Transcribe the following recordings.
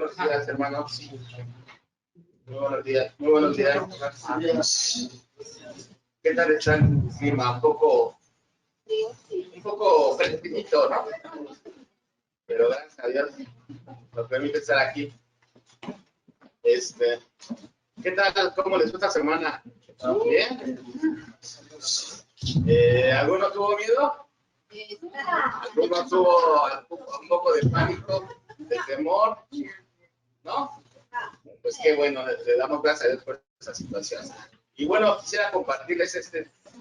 buenos días, hermanos. Muy buenos días, muy buenos días. ¿Qué tal está el clima? Un poco fresquito, ¿no? Pero gracias a Dios nos permite estar aquí. ¿Qué tal? ¿Cómo les fue esta semana? ¿Bien? ¿Alguno tuvo miedo? ¿Alguno tuvo un poco de pánico, de temor? ¿No? Pues qué bueno, le damos gracias a Dios por esa situación. Y bueno, quisiera compartirles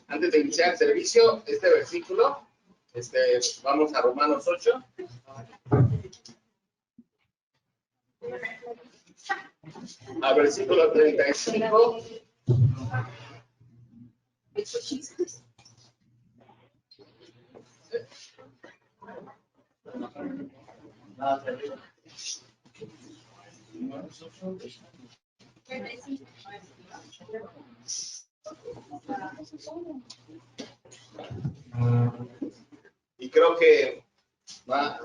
antes de iniciar el servicio, este versículo. Vamos a Romanos 8. Al versículo 35. Y creo que, a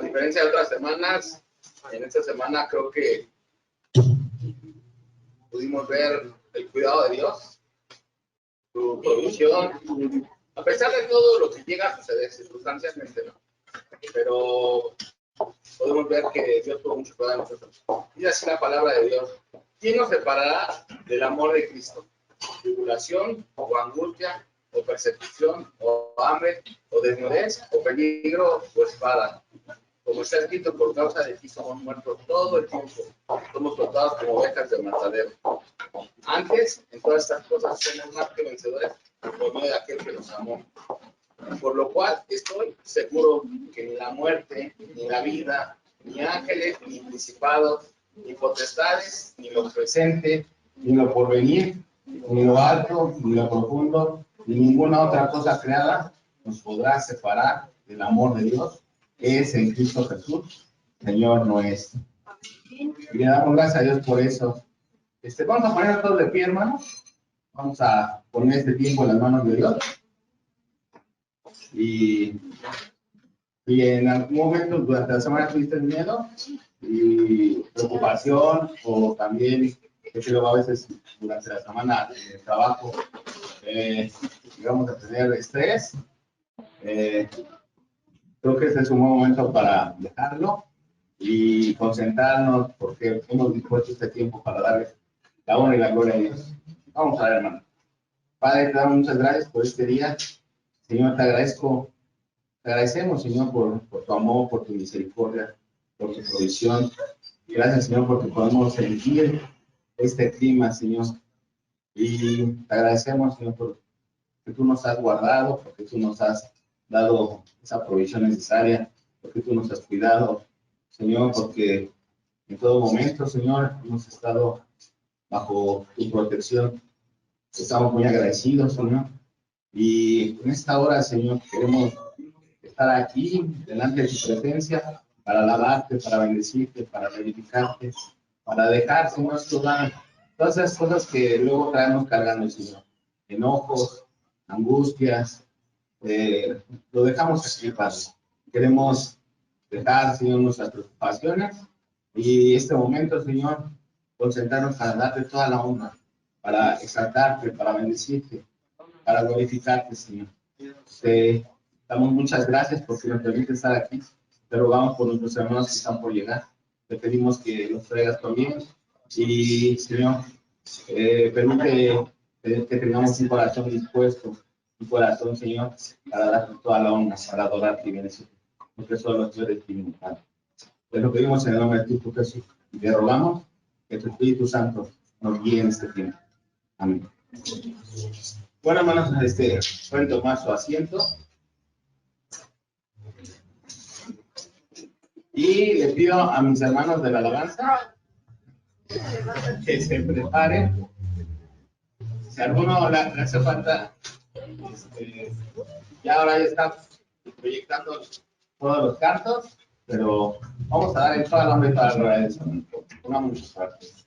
diferencia de otras semanas, en esta semana creo que pudimos ver el cuidado de Dios, su provisión, a pesar de todo lo que llega a suceder circunstancialmente, ¿no? Pero podemos ver que Dios tuvo mucho cuidado de nosotros. Dice así la palabra de Dios: ¿quién nos separará del amor de Cristo? ¿Tribulación o angustia o persecución o hambre o desnudez o peligro o espada? Como está escrito, por causa de ti somos muertos todo el tiempo, somos tratados como ovejas de matadero. Antes, en todas estas cosas somos más que vencedores por medio de aquel que nos amó. Por lo cual estoy seguro que ni la muerte, ni la vida, ni ángeles, ni principados, ni potestades, ni lo presente, ni lo porvenir, ni lo alto, ni lo profundo, ni ninguna otra cosa creada nos podrá separar del amor de Dios, que es en Cristo Jesús, Señor nuestro. Y le damos gracias a Dios por eso. Vamos a poner todos de pie, hermanos. Vamos a poner este tiempo en las manos de Dios. Y en algún momento durante la semana tuviste miedo y preocupación, o también, que luego a veces durante la semana de trabajo llegamos a tener estrés. Creo que este es un buen momento para dejarlo y concentrarnos, porque hemos dispuesto este tiempo para darle la honra y la gloria a Dios. Vamos a ver, hermano. Padre, te damos muchas gracias por este día. Señor, te agradecemos, Señor, por tu amor, por tu misericordia, por tu provisión. Gracias, Señor, porque podemos sentir este clima, Señor. Y te agradecemos, Señor, porque tú nos has guardado, porque tú nos has dado esa provisión necesaria, porque tú nos has cuidado, Señor, porque en todo momento, Señor, hemos estado bajo tu protección. Estamos muy agradecidos, Señor. Y en esta hora, Señor, queremos estar aquí, delante de tu presencia, para alabarte, para bendecirte, para glorificarte, para dejar, Señor, todas esas cosas que luego traemos cargando, Señor. Enojos, angustias, lo dejamos aquí, Padre. Queremos dejar, Señor, nuestras preocupaciones y este momento, Señor, concentrarnos para darte toda la honra, para exaltarte, para bendecirte, para glorificarte, Señor. Te damos muchas gracias porque nos permite estar aquí. Te rogamos por nuestros hermanos que están por llegar. Te pedimos que los traigas también. Y, Señor, permite que tengamos un corazón dispuesto, un corazón, Señor, para darte toda la honra, para adorarte y bendecirte. Porque solo tú eres divino, Padre. Te lo pedimos en el nombre de Cristo Jesús. Y te rogamos que tu Espíritu Santo nos guíe en este tiempo. Amén. Bueno, hermanos, pueden tomar su asiento. Y les pido a mis hermanos de la alabanza que se preparen. Si a alguno le hace falta, ya ahora ya está proyectando todos los cantos, pero vamos a dar en toda la hombre para agradecer. Pongamos muchas partes.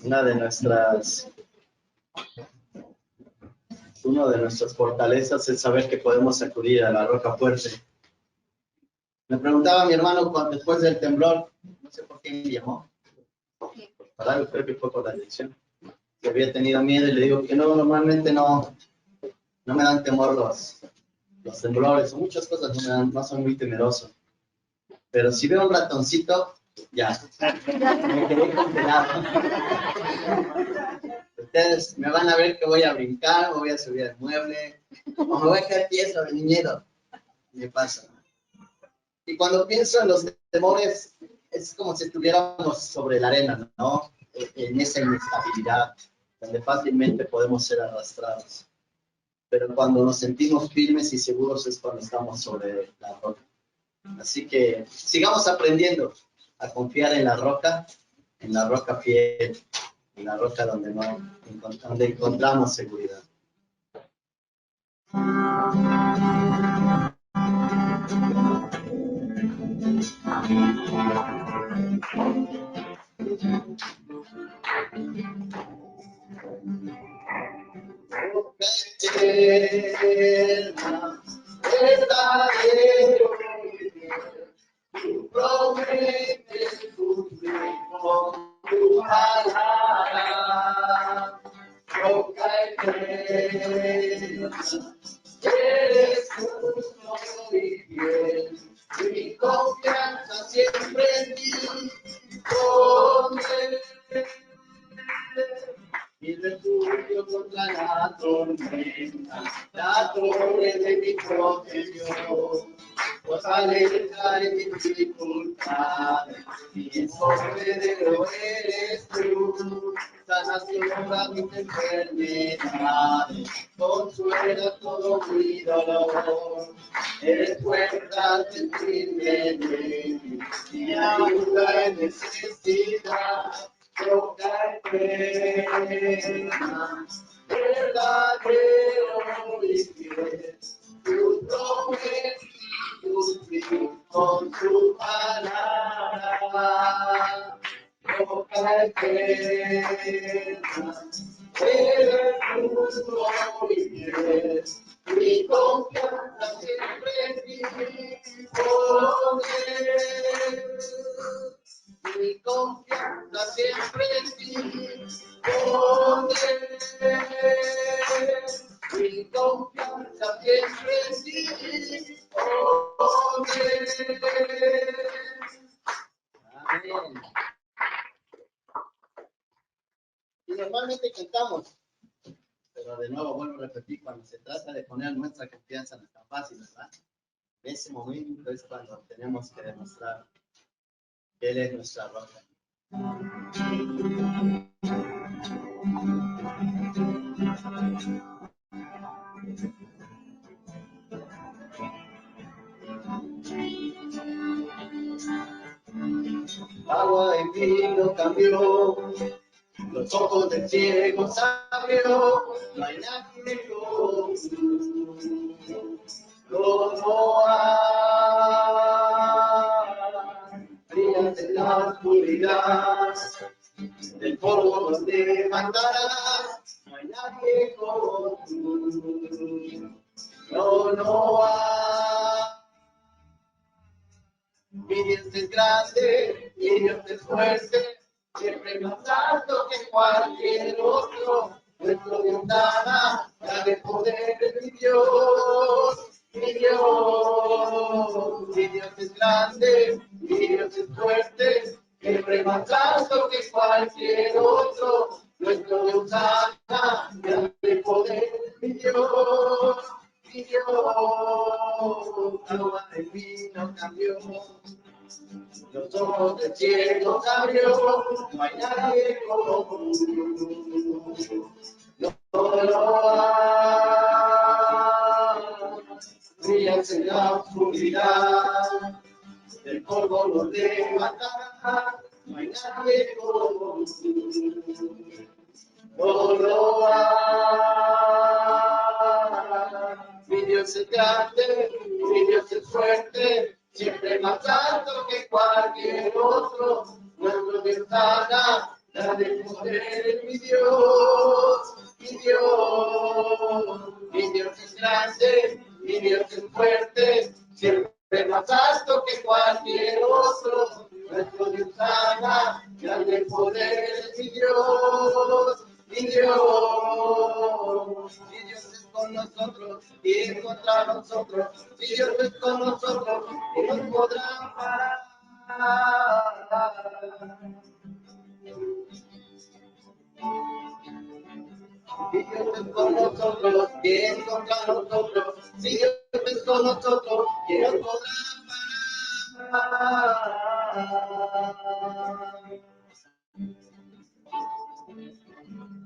Una de nuestras fortalezas es saber que podemos acudir a la roca fuerte. Me preguntaba mi hermano después del temblor, no sé por qué me llamó, creo que fue por la dirección, que había tenido miedo y le digo que no, normalmente no me dan temor los temblores o muchas cosas, no soy muy temeroso. Pero si veo un ratoncito, ya, me quedé congelado. Ustedes me van a ver que voy a brincar, me voy a subir al mueble, o me voy a quedar tieso de miedo. Me pasa. Y cuando pienso en los temores, es como si estuviéramos sobre la arena, ¿no? En esa inestabilidad, donde fácilmente podemos ser arrastrados. Pero cuando nos sentimos firmes y seguros es cuando estamos sobre la roca. Así que sigamos aprendiendo a confiar en la roca fiel, en la roca donde encontramos seguridad. Verdadero, tú prometes cumplir con tu palabra, roca eterna, eres justo y fiel, mi confianza siempre en ti, mi refugio contra la tormenta, la torre de mi protección, fortaleza en mi dificultad, mi escondedero eres tú, sanación para mis enfermedades, consuela todo mi dolor, eres fuerza sentirme bien, mi ayuda en necesidad. Roca eterna, verdadero y fiel, tu promesa cumplir con tu palabra. Roca eterna, eres justo y fiel, mi confianza siempre en ti, mi confianza siempre en ti, mi confianza siempre en ti, Amén. Y normalmente cantamos, pero de nuevo vuelvo a repetir, cuando se trata de poner nuestra confianza no es tan fácil, ¿verdad? En ese momento es cuando tenemos que demostrar que Él es nuestra roca. Agua en vino cambió, los ojos del ciego abrió, no hay nadie como tú, como hay. Brillas en la oscuridad, del polvo nos levantarás, no hay nadie como tú, no hay. Mi Dios es grande, mi Dios es fuerte, siempre más alto que cualquier otro. Nuestro Dios nada, de poder de mi Dios, mi Dios. Mi Dios es grande, mi Dios es fuerte, siempre más alto que cualquier otro. Nuestro Dios nada, de poder de mi Dios. Mi Dios, agua de vino cambió, los ojos del cielo abrió, no hay nadie como tú, no hay. Brillas en la oscuridad, del polvo nos levantará, no hay nadie como tú, no hay. Mi Dios es grande, mi Dios es fuerte, siempre más alto que cualquier otro. Nuestro Dios sana, grande poder, mi Dios, mi Dios. Mi Dios es grande, mi Dios es fuerte, siempre más alto que cualquier otro. Nuestro Dios sana, grande poder, mi Dios, mi Dios. Mi Dios es con nosotros y es contra nosotros. Mi Dios es con nosotros y nos podrá parar. Si Dios es con nosotros, ¿quién contra nosotros? Si Dios es con nosotros, ¿quién nos podrá parar?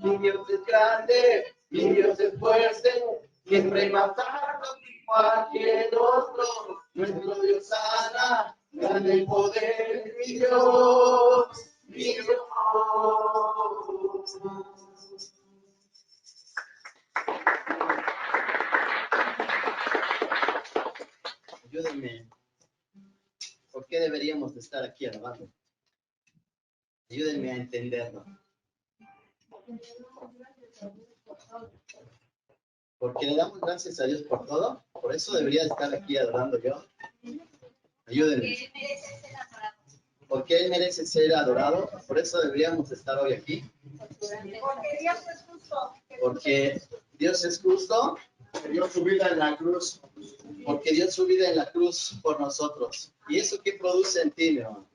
Mi Dios es grande, mi Dios es fuerte, siempre más alto que cualquier otro. Nuestro Dios sana, grande poder, mi Dios, mi Dios. Ayúdenme. ¿Por qué deberíamos de estar aquí alabando? Ayúdenme a entenderlo. Porque le damos gracias a Dios por todo. Por eso debería estar aquí adorando yo. Ayúdenme. ¿Por qué Él merece ser adorado? Por eso deberíamos estar hoy aquí. Porque Dios es justo. Porque Dios es justo. Dio su vida en la cruz. Porque dio su vida en la cruz por nosotros. ¿Y eso qué produce en ti, mi hermano?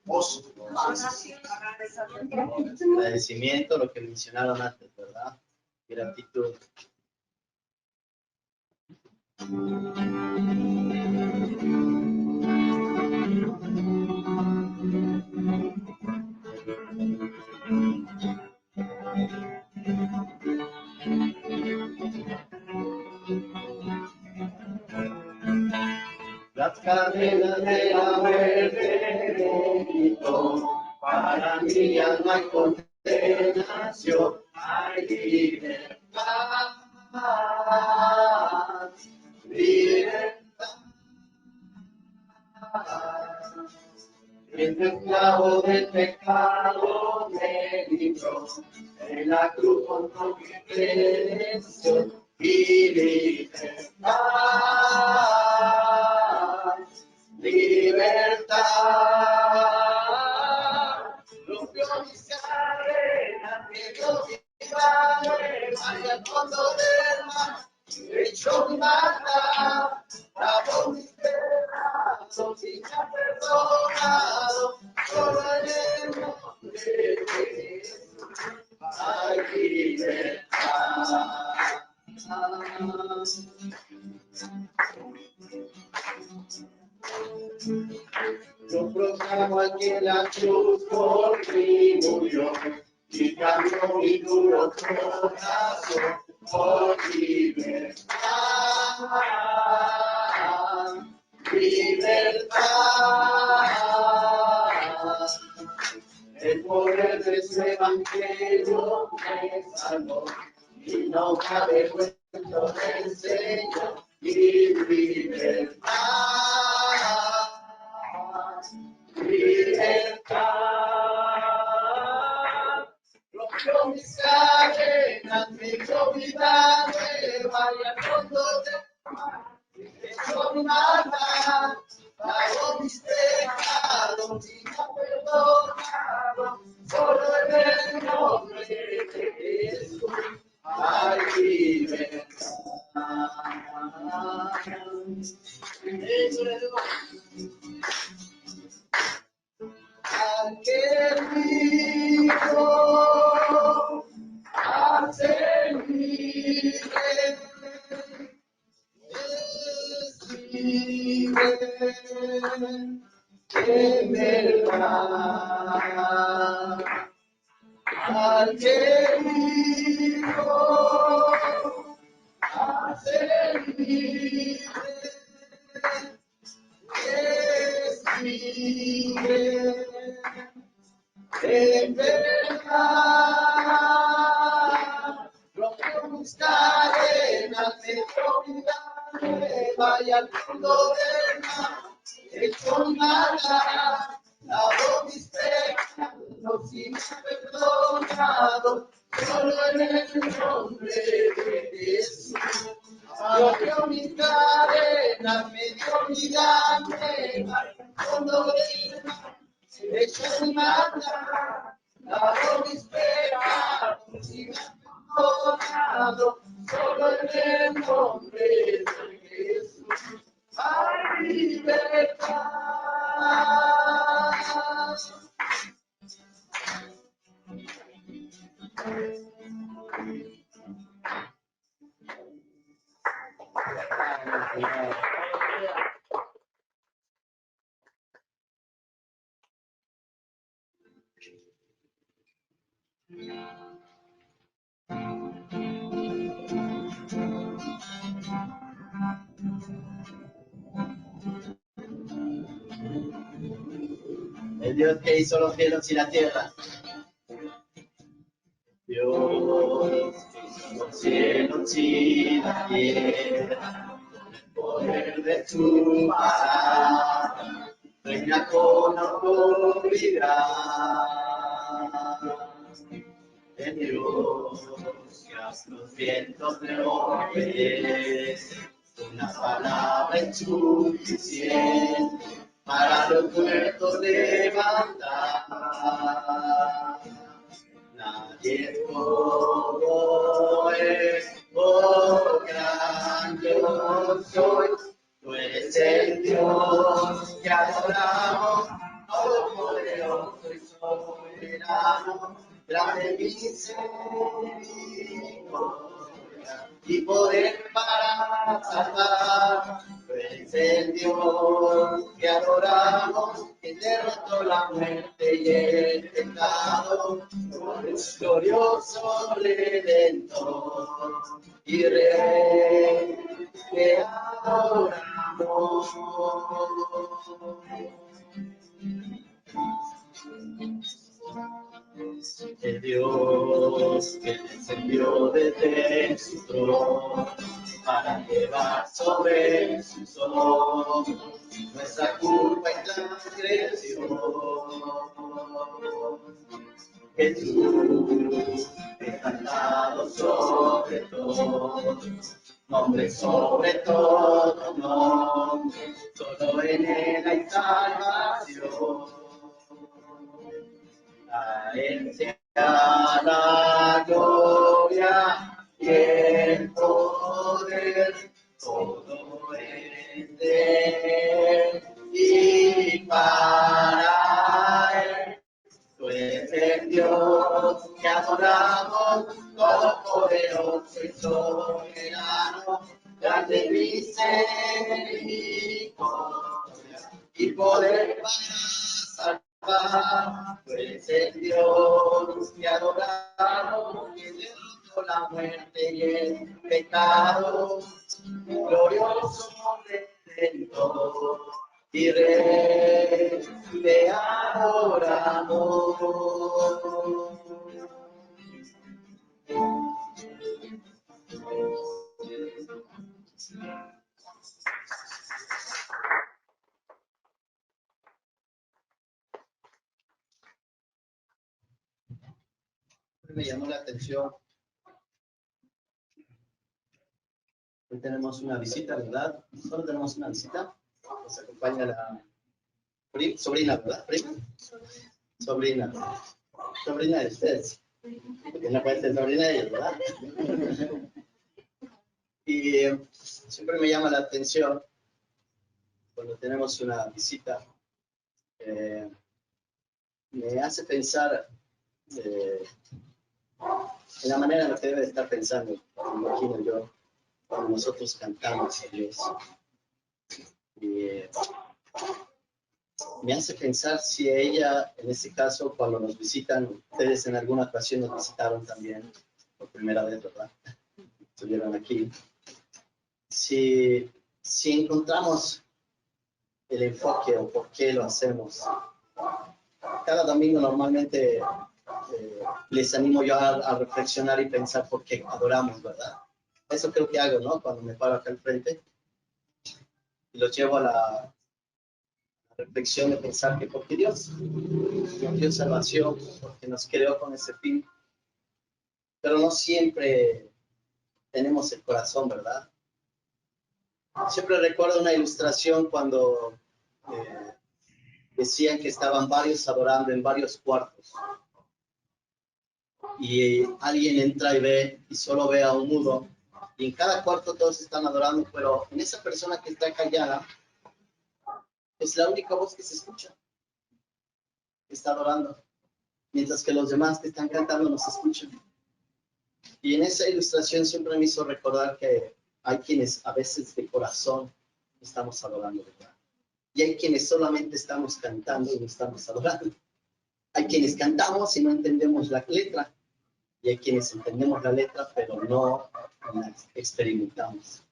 Agradecimiento, lo que mencionaron antes, ¿verdad? Gratitud. Las cadenas de la muerte me quitó, para mí ya no hay condenación, hay libertad, libertad. El esclavo del pecado me libró, en la cruz contra mi redención y libertad, libertad. Rompió mis cadenas, me dio mi padre, vaya al fondo del mar, echó mi maldad, lavó mis pecados y me ha perdonado, solo en el nombre de Jesús hay libertad. Yo proclamo aquí en la cruz por mí murió y cambió mi duro corazón por libertad, libertad. El poder de su evangelio me salvó y no cabe cuento del Señor y libertad, libertad. Rompió mis cadenas, me dio vida nueva y al fondo del mar echó mi maldad, pagó mis pecados y me ha perdonado, solo en el nombre de Jesús hay libertad. Aquel hijo hace libre, es libre, en verdad. Aquel hijo hace libre, es libre, en verdad. Rompió mis cadenas, me dio vida nueva y al fondo del mar echó mi maldad, lavó mis pecados y me perdonó. perdonado, solo en el nombre de Jesús. Abrió mis cadenas, me dio mi gana, cuando ella me mata, lavó mis pecados y me ha perdonado, solo en el nombre de Jesús. Hay libertad. El Dios que hizo los cielos y la tierra. Dios que hizo los cielos y la tierra. El poder de su palabra reina con autoridad. El Dios que hace los vientos de obedece. Una palabra es suficiente para los muertos levantar. Nadie es como es, oh gran yo soy. Tú eres el Dios que adoramos, todopoderoso y soberano, grande misericordia y poder para salvar. Tú eres el Dios que adoramos, que derrotó la muerte y el pecado. Tú eres glorioso Redentor y Rey, te adoramos. El Dios que descendió desde su trono para llevar sobre sus hombros nuestra culpa y transgresión. Jesús, exaltado sobre todo, nombre sobre todo nombre, solo en él hay salvación. A él sea la gloria y el poder, todo es de él y para él. Tú eres el Dios que adoramos, todopoderoso y soberano, grande misericordia y poder para salvar. Tú eres el Dios que adoramos, que derrotó la muerte y el pecado, glorioso Redentor y Rey, te adoramos. Me llamó la atención. Hoy tenemos una visita, ¿verdad? Solo tenemos una visita. Nos acompaña la sobrina, ¿verdad? ¿Prima? Sobrina. Sobrina de ustedes. Porque no puede ser sobrina de ellos, ¿verdad? Y siempre me llama la atención cuando tenemos una visita. Me hace pensar en la manera en la que debe estar pensando, me imagino yo, cuando nosotros cantamos a Dios. Y me hace pensar si ella, en este caso, cuando nos visitan, ustedes en alguna ocasión nos visitaron también, por primera vez, ¿verdad? Estuvieron aquí. Si encontramos el enfoque o por qué lo hacemos. Cada domingo normalmente les animo yo a reflexionar y pensar por qué adoramos, ¿verdad? Eso creo que hago, ¿no? Cuando me paro acá al frente y los llevo a la reflexión de pensar que porque Dios nos dio salvación, porque nos creó con ese fin, pero no siempre tenemos el corazón, ¿verdad? Siempre recuerdo una ilustración cuando decían que estaban varios adorando en varios cuartos y alguien entra y ve y solo ve a un mudo y en cada cuarto todos están adorando, pero en esa persona que está callada es la única voz que se escucha, que está adorando, mientras que los demás que están cantando no se escuchan. Y en esa ilustración siempre me hizo recordar que hay quienes a veces de corazón estamos adorando, ¿verdad? Y hay quienes solamente estamos cantando y no estamos adorando. Hay quienes cantamos y no entendemos la letra. Y hay quienes entendemos la letra, pero no la experimentamos.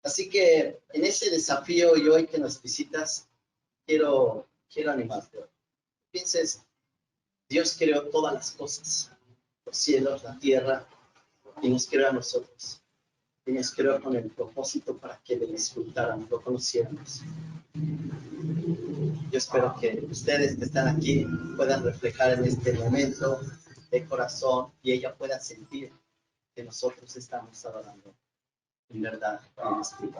Así que en ese desafío y hoy que nos visitas, quiero animarte. Pienses, Dios creó todas las cosas, los cielos, la tierra, y nos creó a nosotros. Y nos creó con el propósito para que le disfrutáramos, lo conociéramos. Yo espero que ustedes que están aquí puedan reflejar en este momento de corazón y ella pueda sentir que nosotros estamos adorando en verdad en espíritu.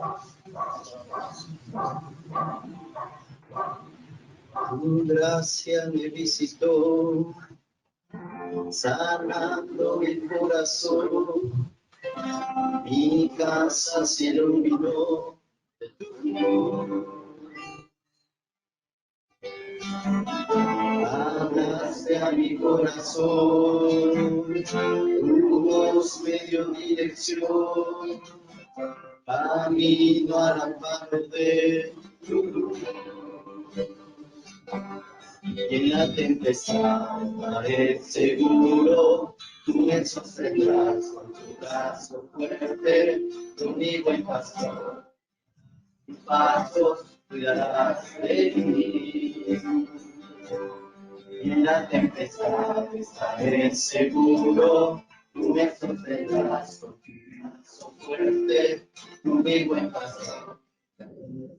Tu gracia me visitó, sanando mi corazón, mi casa se iluminó de tu amor. Hablaste a mi corazón, tu voz me dio dirección, camino al amparo de tu luz. Y en la tempestad estaré seguro, tú me sostendrás con tu brazo fuerte, tú mi buen pastor. Mis pasos cuidarás de mí. Y en la tempestad estaré seguro, tú me sostendrás con tu brazo fuerte, tú mi buen pastor.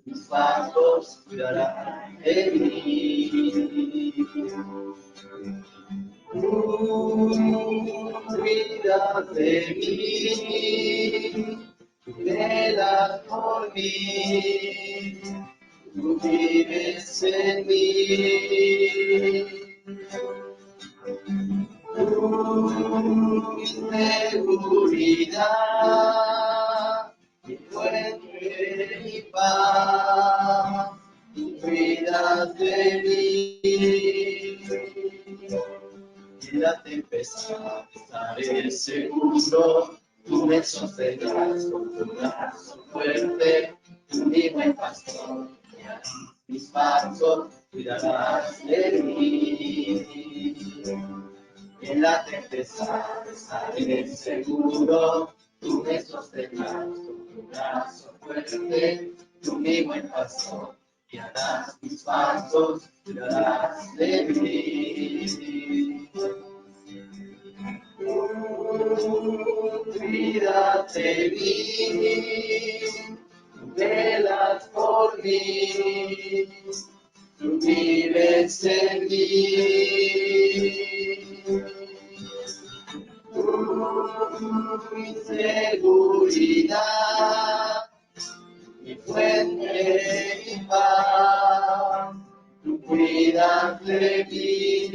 Mis pasos cuidarán de mí. Tú cuidas de mí, tú velas por mí, tú vives en mí. Tu seguridad, mi fuente, mi paz, tú cuidas de mí. En la tempestad estaré seguro, tú me sostendrás con tu brazo fuerte, tú mi buen pastor, guiarás mis pasos, cuidarás de mí. En la tempestad estaré seguro, tú me sostendrás con tu brazo fuerte, tú mi buen pastor, guiarás mis pasos, cuidarás de mí. Cuídate de mí, velas por mí, tú vives en mí. Mi seguridad, mi fuente, mi paz, tú cuidas de mí.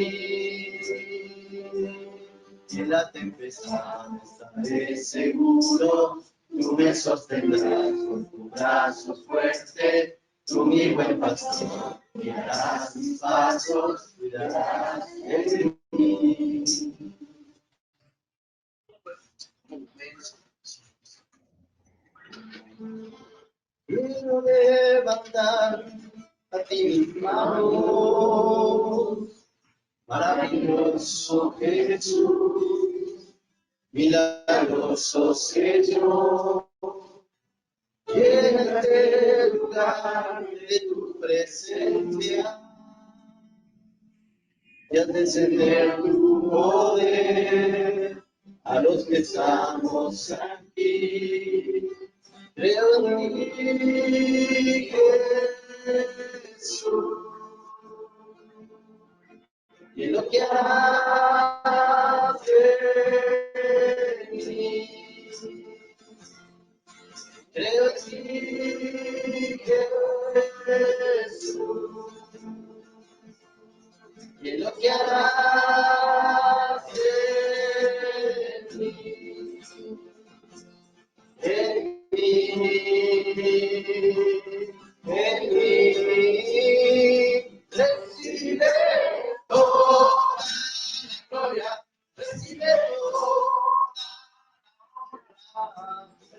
En la tempestad estaré seguro, tú me sostendrás con tu brazo fuerte, tú mi buen pastor, guiarás mis pasos, cuidarás de mí. Quiero levantar a ti mis manos, maravilloso Jesús, milagroso Señor, llena este lugar de tu presencia y al descender tu poder a los que estamos aquí. Creo en ti, Jesús. Y en lo que hace en mí, creo en ti, Jesús. Y en lo que harás en mí, recibe toda la gloria, recibe toda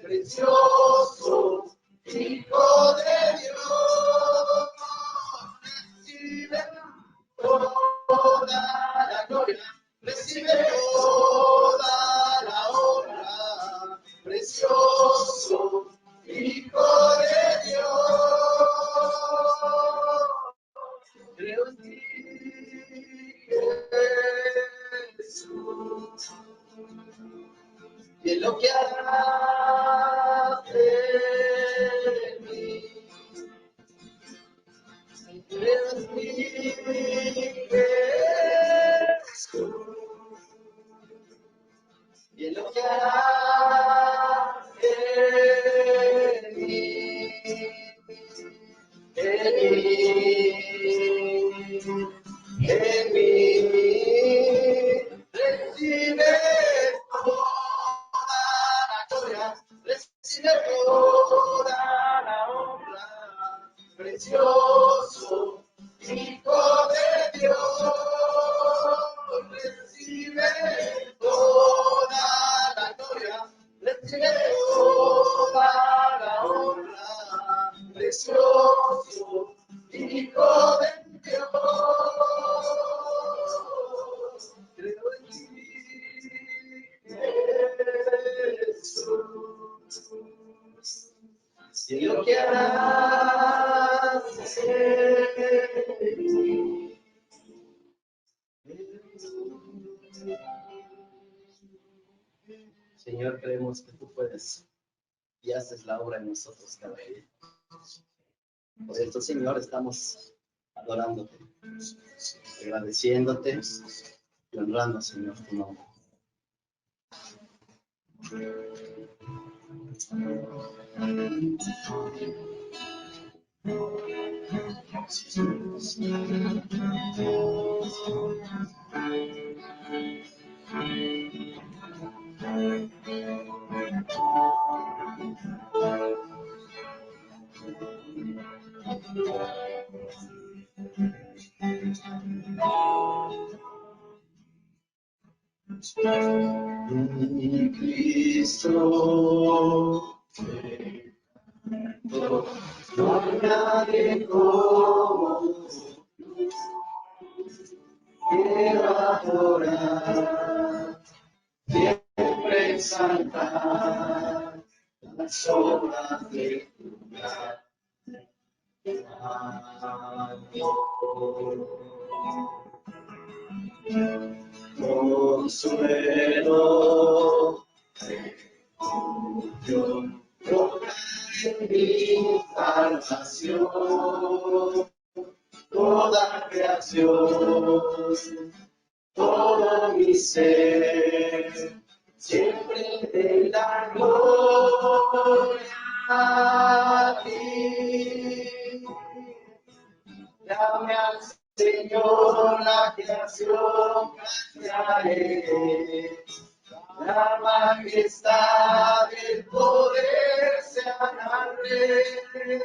precioso Hijo de Dios, recibe toda la gloria, recibe toda la honra, precioso Hijo de Dios. Creo en ti, Jesús, y en lo que harás en mí. Creo en ti, Jesús, y en lo que harás en mí. En mí, recibe toda la gloria, recibe toda la honra, precioso Hijo de Dios, recibe toda la gloria, recibe toda la honra, precioso Hijo de Dios. Creo en ti, Jesús, y en lo que harás en mí. Señor, creemos que tú puedes y haces la obra en nosotros cada día. Por esto, Señor, estamos adorándote, agradeciéndote y honrando, Señor, tu nombre. Mi Cristo, no hay nadie como quiero adorar, siempre exaltar las obras de tu consuelo, yo en mi salvación, toda creación, todo mi ser, siempre de la gloria a ti. Dame al Señor la creación, cantaré. La majestad, el poder sean al Rey.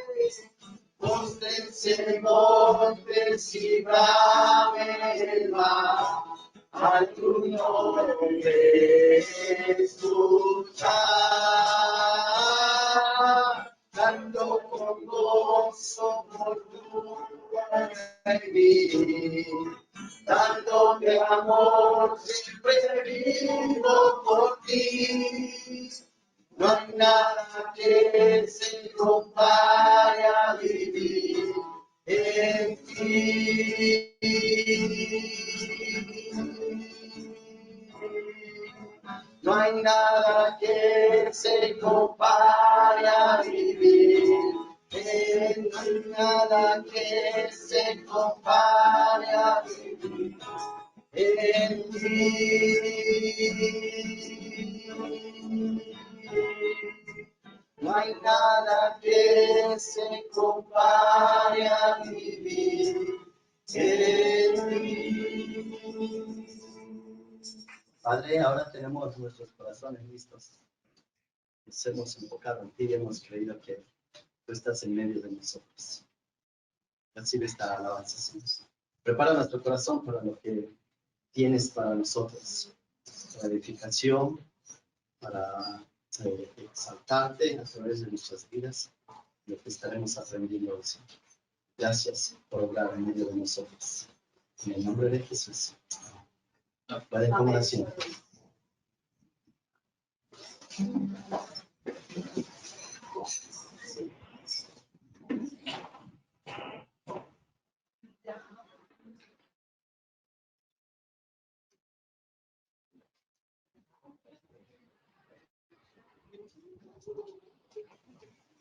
Póstrense montes y brame el mar, a tu nombre escuchar, dando con gozo por tu vivir, dándote amor, siempre vivo por ti. No hay nada que se compare a vivir en ti. No hay nada que se compare a vivir. No hay nada que compare a ti, en ti. No hay nada que se compare a vivir en ti. Padre, ahora tenemos nuestros corazones listos. Nos hemos enfocado en ti y hemos creído que tú estás en medio de nosotros. Recibe esta alabanza, Señor. Prepara nuestro corazón para lo que tienes para nosotros. Para edificación, para exaltarte a través de nuestras vidas, lo que estaremos aprendiendo hoy. Gracias por obrar en medio de nosotros. En el nombre de Jesús. Pueden tomar asiento.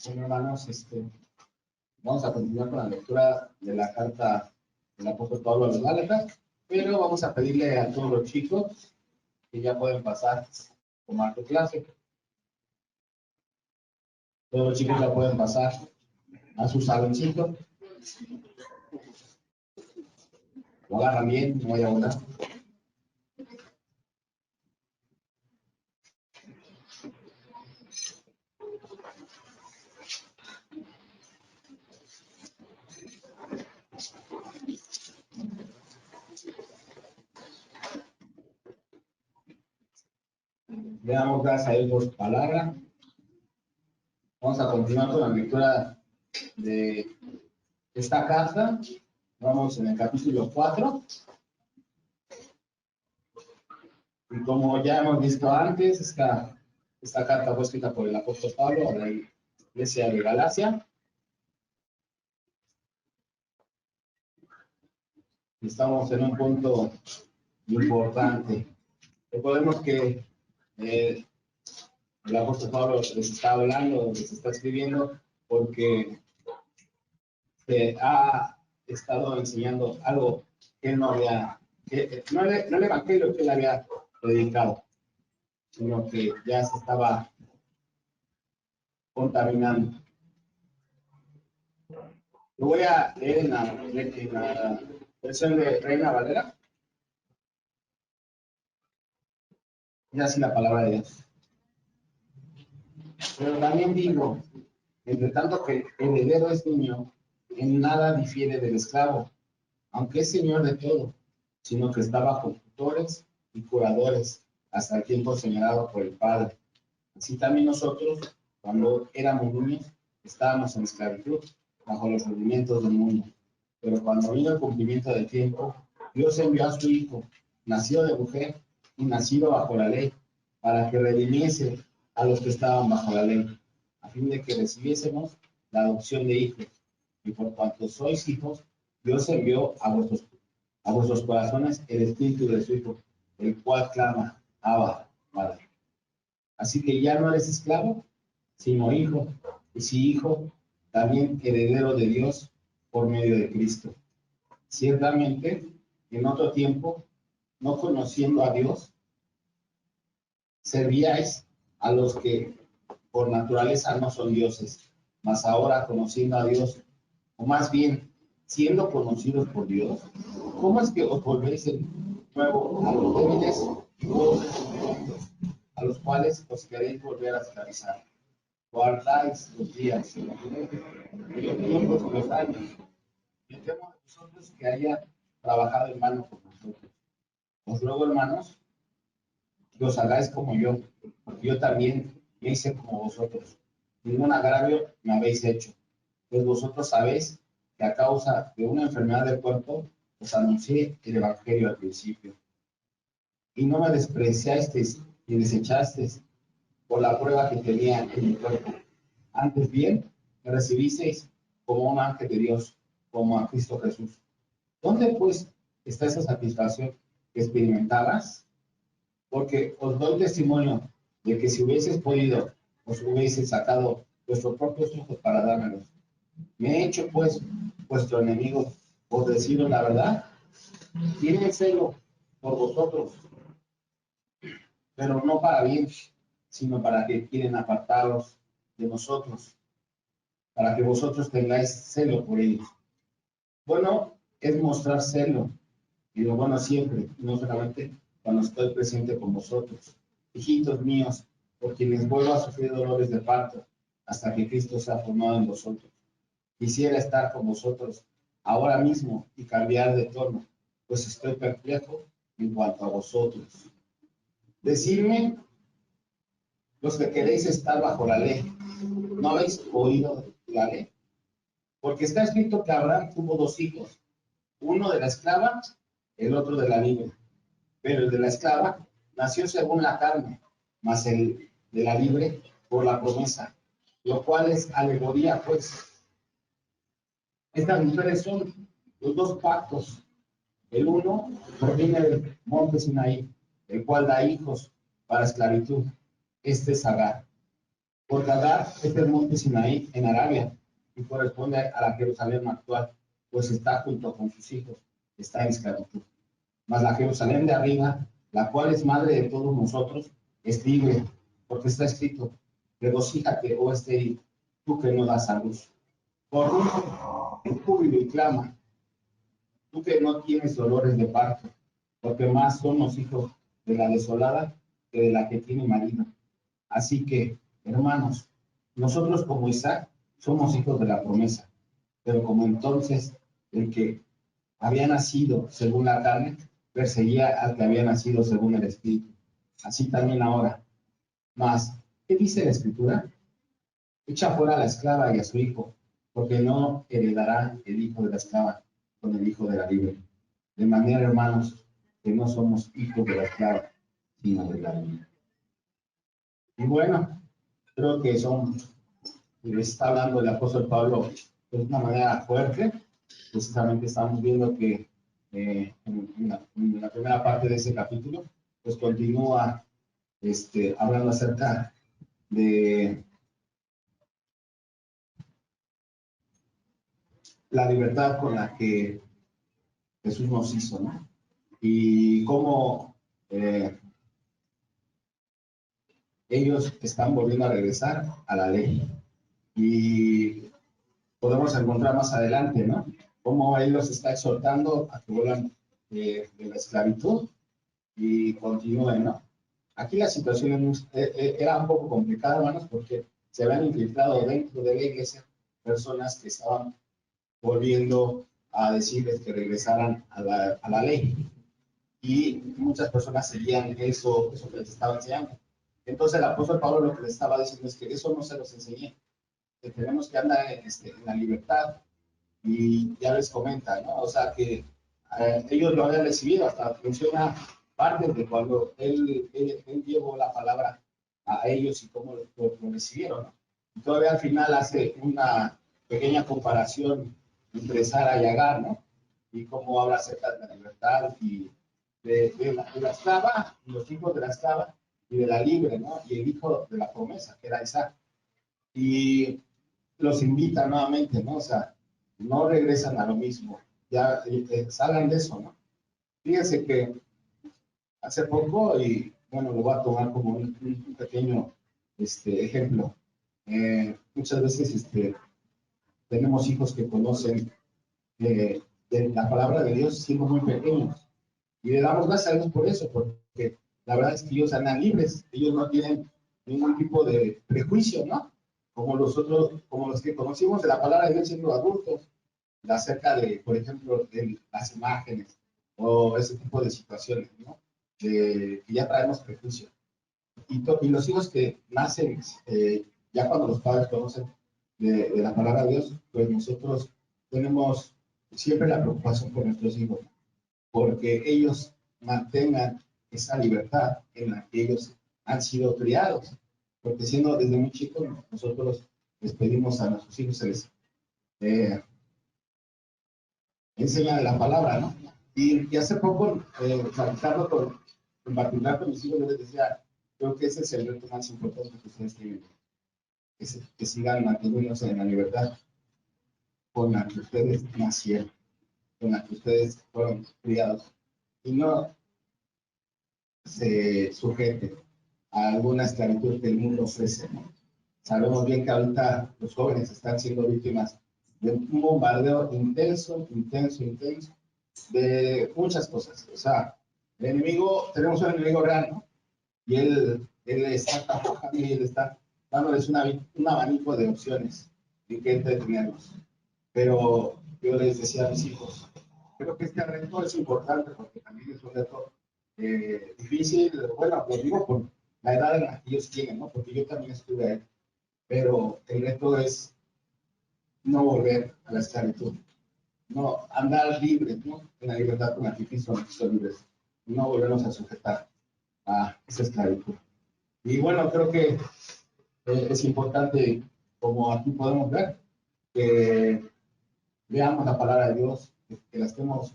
Bueno, hermanos, vamos a continuar con la lectura de la carta del apóstol Pablo a los Gálatas, pero vamos a pedirle a todos los chicos que ya pueden pasar a tomar tu clase. Todos los chicos ya pueden pasar a su saloncito. Lo agarran bien, no vaya a volar. Le damos gracias a Dios por su palabra. Vamos a continuar con la lectura de esta carta. Vamos en el capítulo 4. Y como ya hemos visto antes, esta carta fue escrita por el apóstol Pablo a la iglesia de Galacia. Estamos en un punto importante. Recordemos que el apóstol Pablo les está hablando, les está escribiendo, porque se ha estado enseñando algo que él no había, no el evangelio que él había predicado, sino que ya se estaba contaminando. Lo voy a leer en la versión de Reina Valera. Y así la palabra de Dios. Pero también digo, entre tanto que el heredero es niño, en nada difiere del esclavo, aunque es señor de todo, sino que está bajo tutores y curadores hasta el tiempo señalado por el Padre. Así también nosotros, cuando éramos niños, estábamos en esclavitud, bajo los movimientos del mundo. Pero cuando vino el cumplimiento del tiempo, Dios envió a su Hijo, nacido de mujer y nacido bajo la ley, para que redimiese a los que estaban bajo la ley, a fin de que recibiésemos la adopción de hijos. Y por cuanto sois hijos, Dios envió a vuestros corazones el espíritu de su Hijo, el cual clama, Abba, Padre. Así que ya no eres esclavo, sino hijo, y si hijo, también heredero de Dios por medio de Cristo. Ciertamente, en otro tiempo, no conociendo a Dios, servíais a los que por naturaleza no son dioses, mas ahora conociendo a Dios, o más bien, siendo conocidos por Dios, ¿cómo es que os volvéis de nuevo a los débiles y pobres sufrimientos, a los cuales os queréis volver a esclavizar? Guardáis los días, los tiempos y los años. Yo temo de vosotros que haya trabajado en vano por nosotros. Os ruego, hermanos, que os hagáis como yo, porque yo también me hice como vosotros. Ningún agravio me habéis hecho, pues vosotros sabéis que a causa de una enfermedad del cuerpo os anuncié el evangelio al principio. Y no me despreciasteis ni desechasteis por la prueba que tenía en mi cuerpo. Antes bien, me recibisteis como un ángel de Dios, como a Cristo Jesús. ¿Dónde pues está esa satisfacción que experimentabas? Porque os doy testimonio de que si hubieses podido, os hubieses sacado vuestros propios ojos para dármelos. Me he hecho pues vuestro enemigo por deciros la verdad, tienen celo por vosotros, pero no para bien, sino para que quieren apartaros de nosotros, para que vosotros tengáis celo por ellos. Bueno, es mostrar celo, y lo bueno siempre, no solamente cuando estoy presente con vosotros. Hijitos míos, por quienes vuelvo a sufrir dolores de parto, hasta que Cristo sea formado en vosotros. Quisiera estar con vosotros ahora mismo y cambiar de tono, pues estoy perplejo en cuanto a vosotros. Decidme, los que queréis estar bajo la ley, ¿no habéis oído la ley? Porque está escrito que Abraham tuvo dos hijos, uno de la esclava, el otro de la libre. Pero el de la esclava nació según la carne, mas el de la libre por la promesa, lo cual es alegoría, pues. Estas mujeres son los dos pactos. El uno proviene del monte Sinaí, el cual da hijos para esclavitud. Este es Agar. Porque Agar es el monte Sinaí en Arabia y corresponde a la Jerusalén actual, pues está junto con sus hijos, está en esclavitud. Mas la Jerusalén de arriba, la cual es madre de todos nosotros, es libre, porque está escrito: regocíjate, oh estéril, tú que no das a luz. Corrompe en júbilo y clama, tú que no tienes dolores de parto, porque más somos hijos de la desolada que de la que tiene marido. Así que, hermanos, nosotros como Isaac somos hijos de la promesa, pero como entonces el que había nacido según la carne perseguía al que había nacido según el Espíritu, así también ahora. Mas, ¿qué dice la Escritura? Echa fuera a la esclava y a su hijo, porque no heredará el hijo de la esclava con el hijo de la libre. De manera, hermanos, que no somos hijos de la esclava, sino de la libre. Y bueno, creo que está hablando el apóstol Pablo de una manera fuerte. Precisamente estamos viendo que en la primera parte de ese capítulo, pues continúa hablando acerca de la libertad con la que Jesús nos hizo, ¿no? Y cómo ellos están volviendo a regresar a la ley. Y podemos encontrar más adelante, ¿no? Cómo Él los está exhortando a que vuelvan de la esclavitud y continúen, ¿no? Aquí la situación era un poco complicada, hermanos, porque se habían infiltrado dentro de la iglesia personas que estaban volviendo a decirles que regresaran a la ley. Y muchas personas seguían eso que les estaba enseñando. Entonces el apóstol Pablo lo que les estaba diciendo es que eso no se los enseñé, que tenemos que andar en la libertad. Y ya les comenta, ¿no? O sea que ellos lo habían recibido, hasta menciona partes de cuando él llevó la palabra a ellos y cómo lo recibieron, ¿no? Y todavía al final hace una pequeña comparación entre Sara y Agar, ¿no? Y cómo habla acerca de la libertad y de la esclava, y los hijos de la esclava y de la libre, ¿no? Y el hijo de la promesa, que era Isaac. Y los invita nuevamente, ¿no? O sea, no regresan a lo mismo, ya salgan de eso, ¿no? Fíjense que hace poco, y bueno, lo voy a tomar como un pequeño ejemplo. Muchas veces tenemos hijos que conocen de la palabra de Dios siendo muy pequeños, y le damos gracias a Dios por eso, porque la verdad es que ellos andan libres, ellos no tienen ningún tipo de prejuicio, ¿no? Como los que conocimos de la palabra de Dios siendo adultos, acerca de, por ejemplo, de las imágenes o ese tipo de situaciones, ¿no? Que ya traemos prejuicio. Y los hijos que nacen ya cuando los padres conocen de la palabra de Dios, pues nosotros tenemos siempre la preocupación por nuestros hijos, porque ellos mantengan esa libertad en la que ellos han sido criados. Porque siendo desde muy chicos, nosotros les pedimos a nuestros hijos, se les enseña de la palabra, ¿no? Y hace poco, platicando en particular con mis hijos, yo les decía, creo que ese es el reto más importante que ustedes tienen, que sigan manteniéndose en la libertad con la que ustedes nacieron. con la que ustedes fueron criados y no se sujete a alguna esclavitud que el mundo ofrece, ¿no? Sabemos bien que ahorita los jóvenes están siendo víctimas de un bombardeo intenso, de muchas cosas. O sea, el enemigo, tenemos un enemigo real, ¿no? Y él está trabajando y él está dándoles un abanico de opciones en que entretenerlos. Pero yo les decía a mis hijos, creo que este reto es importante porque también es un reto difícil. Bueno, lo digo por la edad en la que ellos tienen, ¿no? Porque yo también estuve ahí. Pero el reto es no volver a la esclavitud, no andar libres, ¿no? En la libertad con la que Cristo nos hizo libres, no volvernos a sujetar a esa esclavitud. Y bueno, creo que es importante, como aquí podemos ver, que veamos la palabra de Dios, que la estemos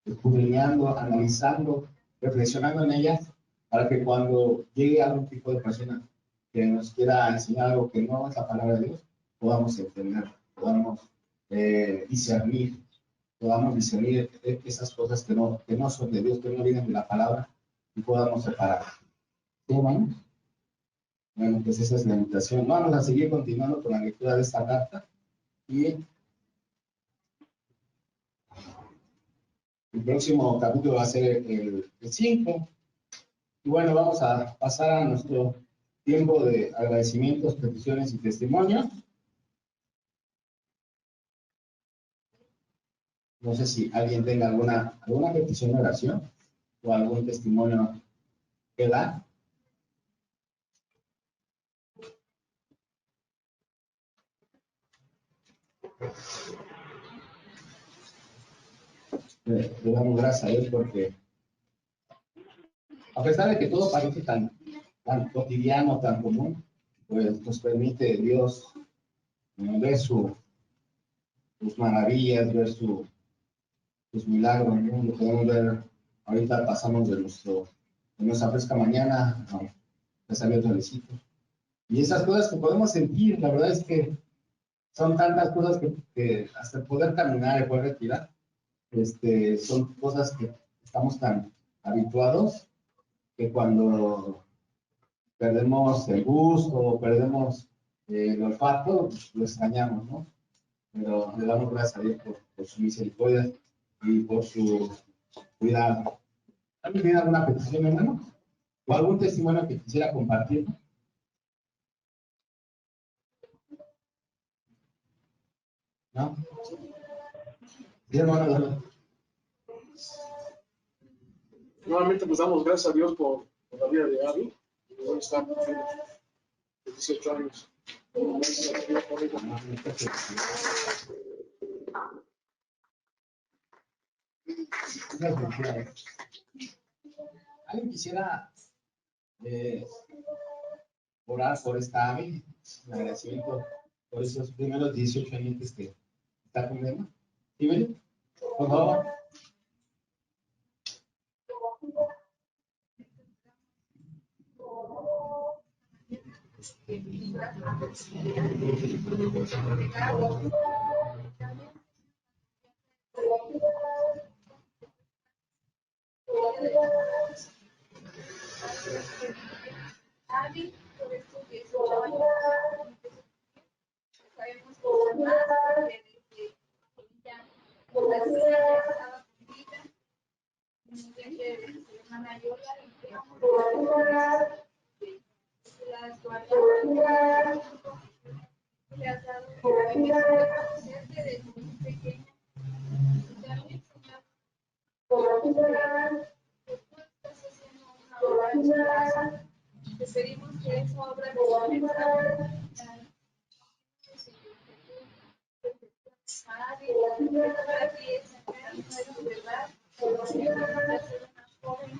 escudriñando, analizando, reflexionando en ella, para que cuando llegue algún tipo de persona que nos quiera enseñar algo que no es la palabra de Dios, podamos entender, podamos discernir esas cosas que no son de Dios, que no vienen de la palabra, y podamos separar. ¿Sí, hermano? Bueno, pues esa es la invitación. Vamos a seguir continuando con la lectura de esta carta y el próximo capítulo va a ser el 5. Y bueno, vamos a pasar a nuestro tiempo de agradecimientos, peticiones y testimonios. No sé si alguien tenga alguna petición de oración o algún testimonio que dar. Le damos gracias a Dios porque a pesar de que todo parece tan cotidiano, tan común, pues nos permite Dios ver sus maravillas, ver sus milagros, ¿no? Lo podemos ver, ahorita pasamos de nuestra fresca mañana, ya salió otro besito. Y esas cosas que podemos sentir, la verdad es que son tantas cosas que hasta el poder caminar y poder respirar, son cosas que estamos tan habituados que cuando perdemos el gusto, perdemos el olfato, lo extrañamos, ¿no? Pero le damos gracias a Dios por su misericordia y por su cuidado. ¿Alguien tiene alguna petición, hermano? ¿O algún testimonio que quisiera compartir? ¿No? Sí, hermano. Nuevamente pues damos gracias a Dios por la vida de Abby. Hoy está cumpliendo 18 años. Gracias a Dios por ello. ¿Alguien quisiera orar por esta ave? En agradecimiento por esos primeros 18 años que está cumpliendo. ¿Sí, ven? Por favor. Adi, por estos 18 años, sabemos que más desde que ella nació, ya estaba con vida. Desde su hermana Yola, y que las guardas, le has dado bendiciones desde muy pequeña. Y también, Señor, que tú estás haciendo una obra en su casa. Te pedimos que esa obra de su para ti es verdad, ser una joven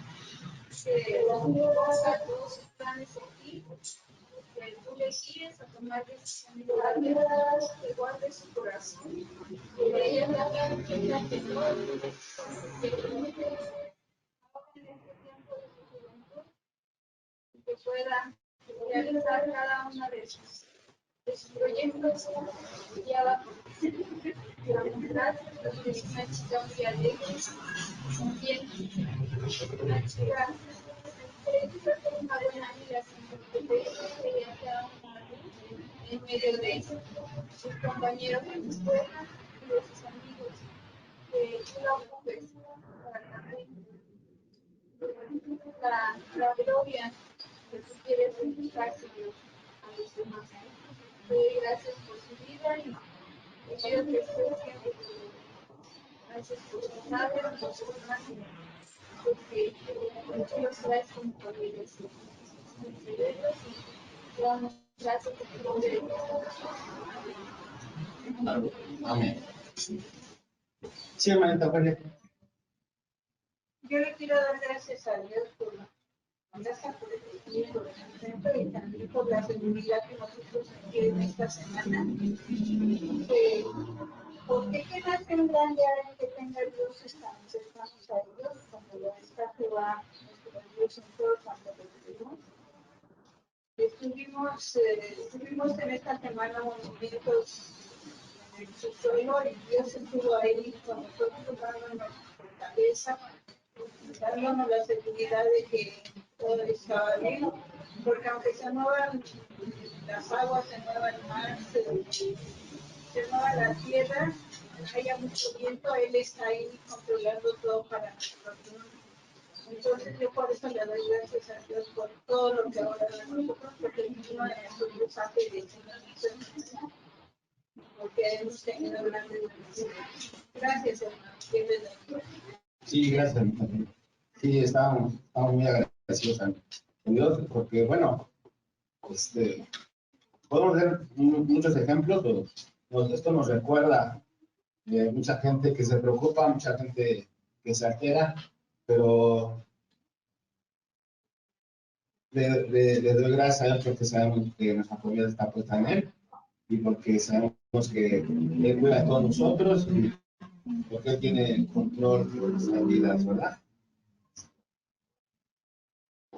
que busca todos sus planes en ti, que tú le guíes a tomar decisiones sabias, que guarde su corazón, que ella también tenga temor, que en este tiempo de su juventud, que pueda realizar cada una de sus de su proyecto estudiaba la verdad, es una chica muy alegre, también una chica una buena amiga, siempre ella queda en medio de sus compañeros de escuela y de sus amigos. Una pues, la gloria que tú quieres dedicarse a los demás. Gracias por su vida y quiero que estés siempre. Gracias por su madre, por su hermano, porque tú los traes como familias entre ellos y te damos gracias por tu nombre. Amén. Sí, hermanita, Julia. Yo le quiero dar gracias a Dios por el tiempo, por el sustento y también por la seguridad que nosotros aquí en esta semana. Porque qué más que un grande alguien que tenga Dios estamos cercanos a Dios, cuando lo está Jehová, nuestro Dios en todo cuando lo tenemos. Estuvimos en esta semana movimientos en el subsuelo y Dios estuvo ahí con nosotros dándonos fortaleza, dándonos la seguridad de que todo estaba bien, porque aunque se muevan las aguas, se mueva el mar, se mueva la tierra, haya mucho viento, Él está ahí controlando todo para nosotros. Entonces yo por eso le doy gracias a Dios por todo lo que ahora da a nosotros, porque ninguno de nosotros hace de porque hemos tenido grandes bendiciones. Gracias, hermano. Dios les bendiga. Sí, gracias, hermanita. Sí, estamos muy agradecidos a Dios, porque, bueno, podemos ver muchos ejemplos, pero esto nos recuerda mucha gente que se preocupa, mucha gente que se altera, pero le doy gracias a Dios porque sabemos que nuestra familia está puesta en Él y porque sabemos que Él cuida de todos nosotros y porque Él tiene control de nuestras vidas, ¿verdad?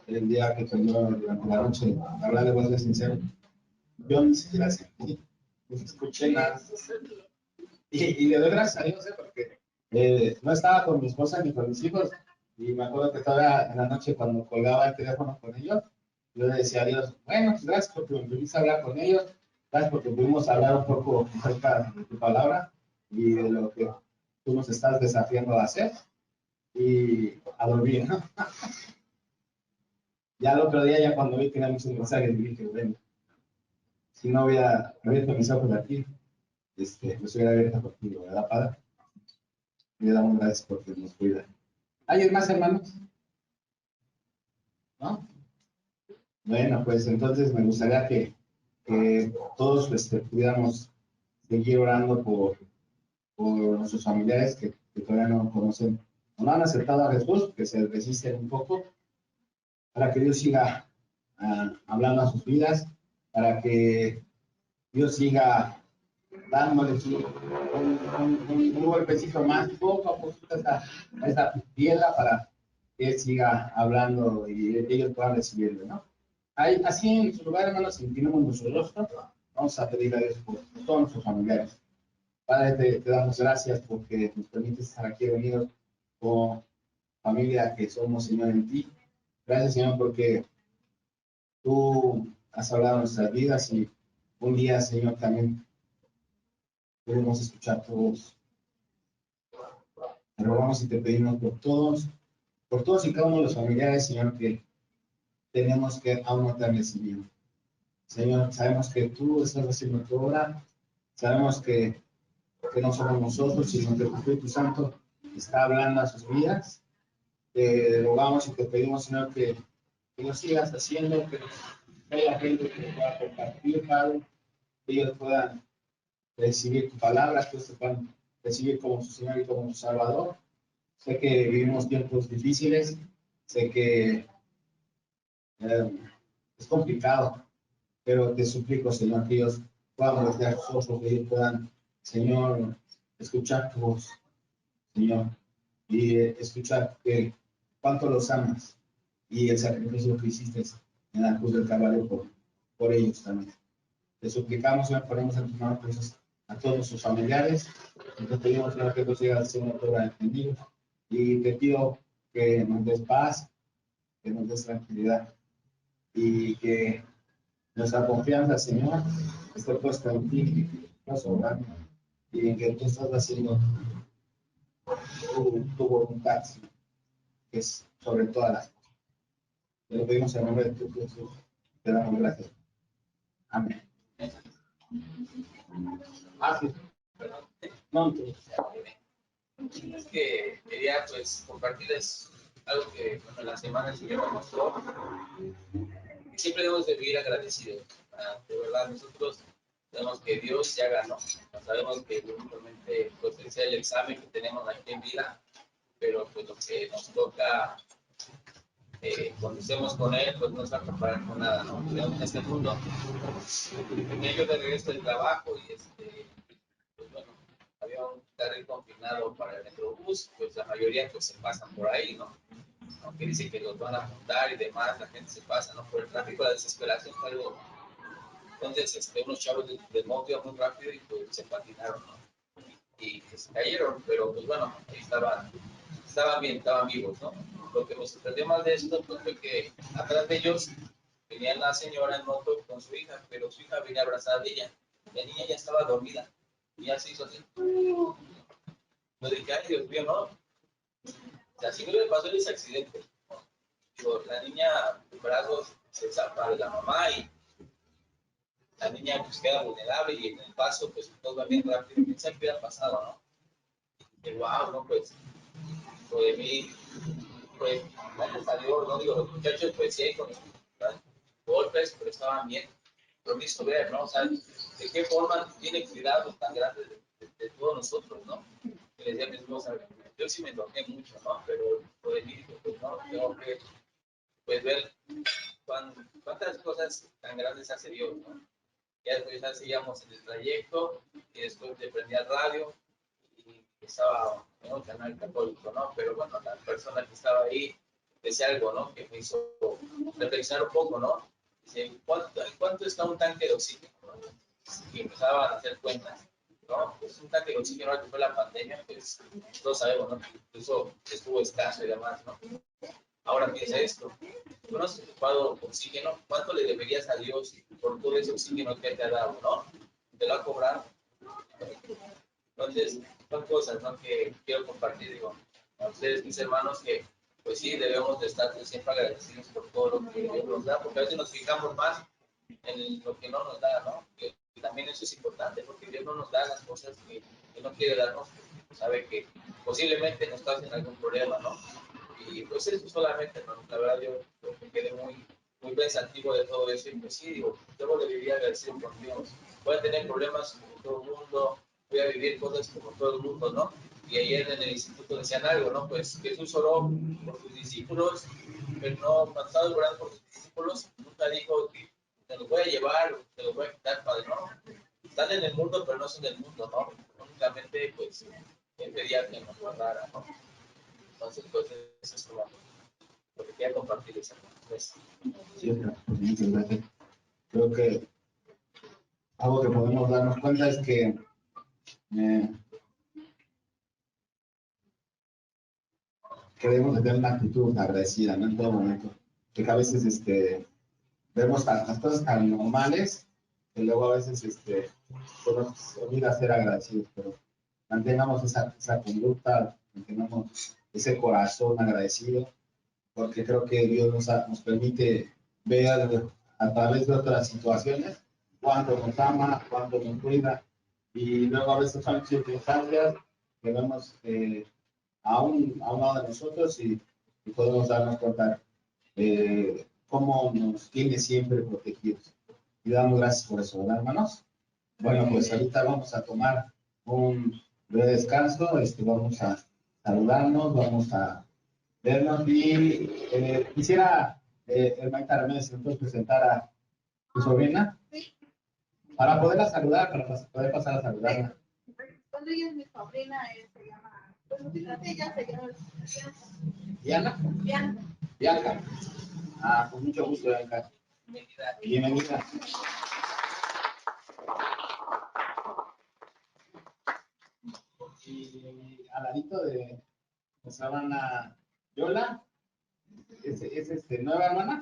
El día que terminó durante la noche, hablar de voz de sincero, yo ni siquiera sentí, ni escuché nada. Y le doy gracias a Dios, porque no estaba con mi esposa ni con mis hijos, y me acuerdo que estaba en la noche cuando colgaba el teléfono con ellos, yo le decía a Dios, bueno, pues gracias porque me permitiste hablar con ellos, gracias porque pudimos hablar un poco acerca de tu palabra y de lo que tú nos estás desafiando a hacer, y a dormir, ¿no? Ya el otro día, ya cuando vi que era muchos mensajes, dije, bueno, si no hubiera abierto mis ojos aquí, los hubiera abierto contigo, ¿verdad, Padre? Le damos gracias porque nos cuida. ¿Hay más hermanos? ¿No? Bueno, pues entonces me gustaría que todos pudiéramos seguir orando por nuestros familiares que todavía no conocen, no han aceptado a Jesús, que se resisten un poco, para que Dios siga hablando a sus vidas, para que Dios siga dándoles un golpecito más, poco a poco a esa piedra para que Él siga hablando y ellos puedan recibirlo, ¿no? Así en su lugar, hermanos, inclinamos nuestro rostro, vamos a pedir a Dios por todos nuestros familiares. Padre, te damos gracias porque nos permites estar aquí reunidos como familia que somos, Señor, en ti. Gracias, Señor, porque tú has hablado de nuestras vidas y un día, Señor, también podemos escuchar tu voz. Te rogamos y te pedimos por todos y cada uno de los familiares, Señor, que tenemos que aún no te han recibido. Señor, sabemos que tú estás haciendo tu obra, sabemos que no somos nosotros, sino que tu Espíritu Santo está hablando a sus vidas. Te rogamos y te pedimos, Señor, que lo sigas haciendo, que haya gente que pueda compartir, Padre, que ellos puedan recibir tu palabra, que ellos te puedan recibir como su Señor y como su Salvador. Sé que vivimos tiempos difíciles, sé que es complicado, pero te suplico, Señor, que ellos puedan voltear sus ojos, que ellos puedan, Señor, escuchar tu voz, Señor, y escuchar que cuánto los amas y el sacrificio que hiciste en la cruz del Calvario por ellos también. te suplicamos, Señor, ponemos en tus manos pues, a todos sus familiares. Y te pedimos, Señor, que tú sigas haciendo toda la entendido. Y te pido que nos des paz, que nos des tranquilidad. Y que nuestra confianza, Señor, esté puesta en ti, nos orando. Y en que tú estás haciendo tu voluntad, Señor, que es sobre todas las cosas. Te lo pedimos en nombre de tu Jesús. Te damos gracias. Amén. Sí. No, Es que quería pues compartirles algo que bueno, la semana el Señor me mostró. Siempre debemos de vivir agradecidos. De verdad, nosotros sabemos que Dios ya ganó. Sabemos que únicamente pues, ese es el examen que tenemos aquí en vida, pero pues lo que nos toca cuando estemos con Él, pues no se va a comparar con nada, ¿no? En este mundo, venía yo de regreso del trabajo y pues bueno, había un carril confinado para el Metrobús, pues la mayoría pues se pasan por ahí, ¿no? Aunque dicen que los van a montar y demás, la gente se pasa, ¿no? Por el tráfico, la desesperación, algo. Entonces, unos chavos de moto iban muy rápido y pues se patinaron, ¿no? Y se cayeron, pero pues bueno, ahí estaban bien, estaban vivos, ¿no? Lo que me sorprendió más de esto pues, fue que atrás de ellos venía la señora en moto con su hija, pero su hija venía abrazada de ella. La niña ya estaba dormida y ya se hizo así. Yo dije, ay, Dios mío, no. O sea, si no le pasó ese accidente, digo, la niña en brazos se zapa de la mamá y la niña pues queda vulnerable y en el paso pues todo va bien rápido. ¿Quién sabe qué hubiera pasado, no? Y wow, no, pues, de mí, pues, gracias a Dios, no digo, los muchachos pues sí, con golpes, pero estaban bien. Lo he visto ver, ¿no? O sea, de qué forma tiene cuidado tan grande de todos nosotros, ¿no? Que le decía a mi esposa, yo sí me enojé mucho, ¿no? Pero por el mí, pues no, tengo que pues, ver cuántas cosas tan grandes hace Dios, ¿no? Ya después ya seguíamos en el trayecto y después le prendí al radio y estaba en un canal católico, ¿no? Pero bueno, la persona que estaba ahí decía algo, ¿no? Que me hizo reflexionar un poco, ¿no? Dice, ¿cuánto está un tanque de oxígeno? ¿No? Y empezaban a hacer cuentas, ¿no? Pues un tanque de oxígeno ahora que fue la pandemia, pues todos sabemos, ¿no? Incluso estuvo escaso y demás, ¿no? Ahora piensa esto, tú no has ocupado oxígeno, ¿cuánto le deberías a Dios por todo ese oxígeno que te ha dado, no? Te lo ha cobrado. Entonces, son cosas, ¿no? Que quiero compartir, digo, a ustedes, mis hermanos, que pues sí, debemos de estar siempre agradecidos por todo lo que Dios nos da, porque a veces nos fijamos más en lo que no nos da, ¿no? Que también eso es importante, porque Dios no nos da las cosas que no quiere darnos, porque sabe que posiblemente nos causen algún problema, ¿no? Y pues eso solamente, ¿no? La verdad yo me quedé muy pensativo de todo eso y pues sí, digo, debo de vivir agradecido con Dios. Voy a tener problemas como todo el mundo, voy a vivir cosas como todo el mundo, ¿no? Y ayer en el instituto decían algo, ¿no? Pues Jesús oró por sus discípulos, pero no, cuando estaba orando por sus discípulos, nunca dijo que te los voy a llevar, te los voy a quitar, Padre, ¿no? Están en el mundo, pero no son del mundo, ¿no? Únicamente, pues, él pedía que nos guardara, ¿no? Entonces, pues, eso es lo que quería compartir. Pues. Sí, muchas gracias. Creo que algo que podemos darnos cuenta es que debemos de tener una actitud agradecida, ¿no? En todo momento. Que a veces vemos las cosas tan normales que luego a veces pues nos olvida ser agradecidos, pero mantengamos esa conducta, mantengamos ese corazón agradecido, porque creo que Dios nos permite ver a través de otras situaciones cuánto nos ama, cuánto nos cuida, y luego a veces son circunstancias que vemos a un lado de nosotros y podemos darnos cuenta cómo nos tiene siempre protegidos. Y damos gracias por eso, ¿verdad, hermanos? Bueno, pues ahorita vamos a tomar un breve descanso, vamos a saludarnos, vamos a vernos y quisiera, hermanita Ramírez, si me puedes presentar a tu sobrina para poderla saludar, para poder pasar a saludarla. Cuando ella es mi sobrina, se llama, ella se llama Diana. Bianca. Bianca. Ah, con mucho gusto, Bianca. Bienvenida. Y al ladito de nuestra hermana Yola, es nueva hermana.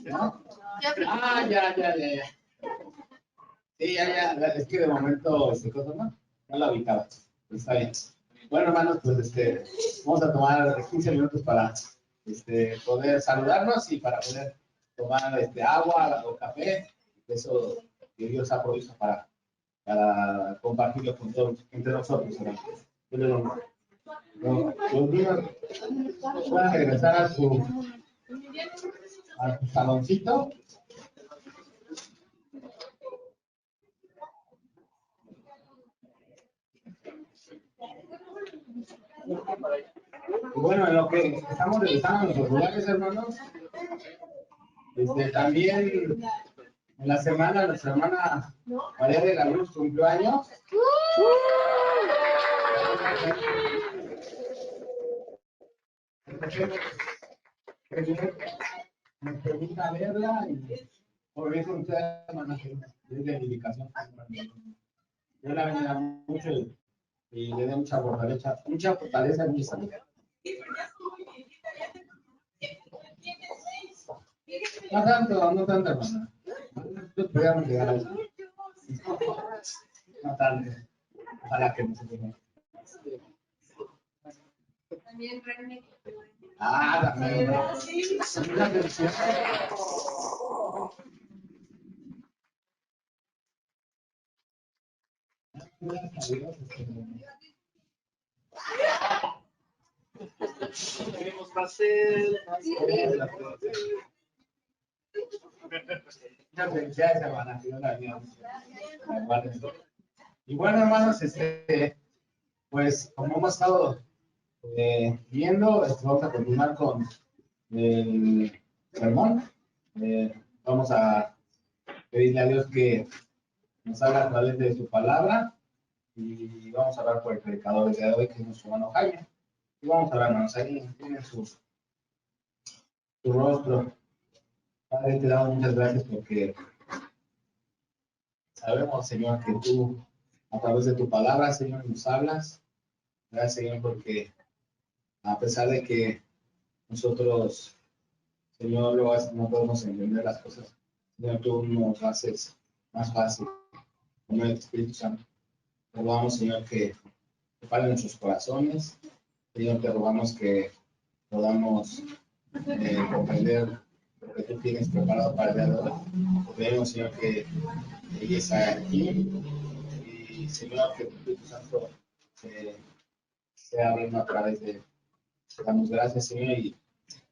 ¿No? Ya. Sí, ya. Es que de momento, cosa, ¿no? No la ubicaba. Pues está bien. Bueno, hermanos, pues vamos a tomar 15 minutos para poder saludarnos y para poder tomar agua o café. Eso que Dios ha provisto para compartirlo con todos, entre nosotros. Los niños pueden regresar a su saloncito. Y bueno, en lo que estamos regresando a nuestros lugares, hermanos, también en la semana nuestra hermana María de la Luz cumplió años. Me permita verla y por bien con ustedes, hermanas, es de dedicación. Yo la bendiga mucho y le dé mucha fortaleza y mucha salud. No tanto, hermana. Nosotros podríamos llegar a eso. No tanto. Ojalá que no se tenga. También René. También. Muchas bendiciones. Queremos pastel. Muchas felicidades, hermana. Y bueno, hermanos, pues como hemos estado viendo, vamos a continuar con el sermón. Vamos a pedirle a Dios que nos haga a través de su palabra y vamos a hablar por el predicador del día de hoy, que es nuestro hermano Jaime. Y vamos a hablar, hermanos, ahí tienen su rostro. Padre, te damos muchas gracias porque sabemos, Señor, que tú, a través de tu palabra, Señor, nos hablas. Gracias, Señor, porque a pesar de que nosotros, Señor, luego a veces no podemos entender las cosas, Señor, tú nos haces más fácil con el Espíritu Santo. Te rogamos, Señor, que prepare nuestros corazones. Señor, te rogamos que podamos comprender lo que tú tienes preparado para el día de hoy. Te pedimos, Señor, que ella está aquí y, Señor, que el Espíritu Santo sea hablando a través de. Te damos gracias, Señor, y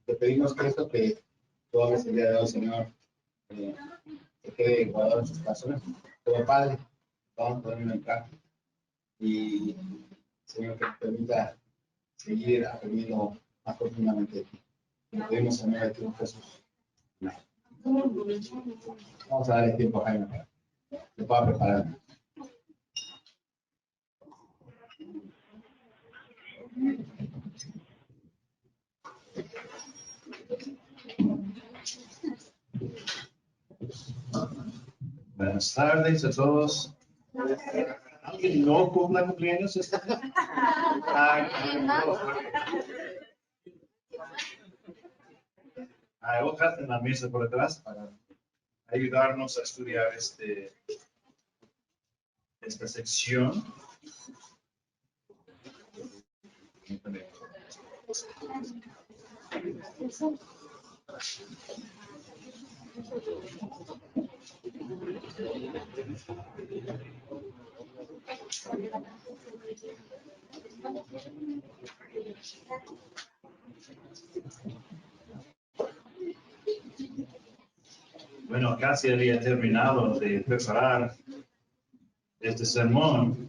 te pedimos que esto que tú hables el día de hoy, Señor, que quede guardado en sus corazones. Como Padre, vamos a ponerlo en práctica. Y, Señor, que te permita seguir aprendiendo más profundamente de ti. Te pedimos en nombre de tu Jesús. Vamos a darle tiempo a Jaime para que pueda preparar. Buenas tardes a todos. ¿Alguien no cumple cumpleaños? Hay hojas en la mesa por detrás para ayudarnos a estudiar esta sección. Bueno, casi había terminado de preparar este sermón.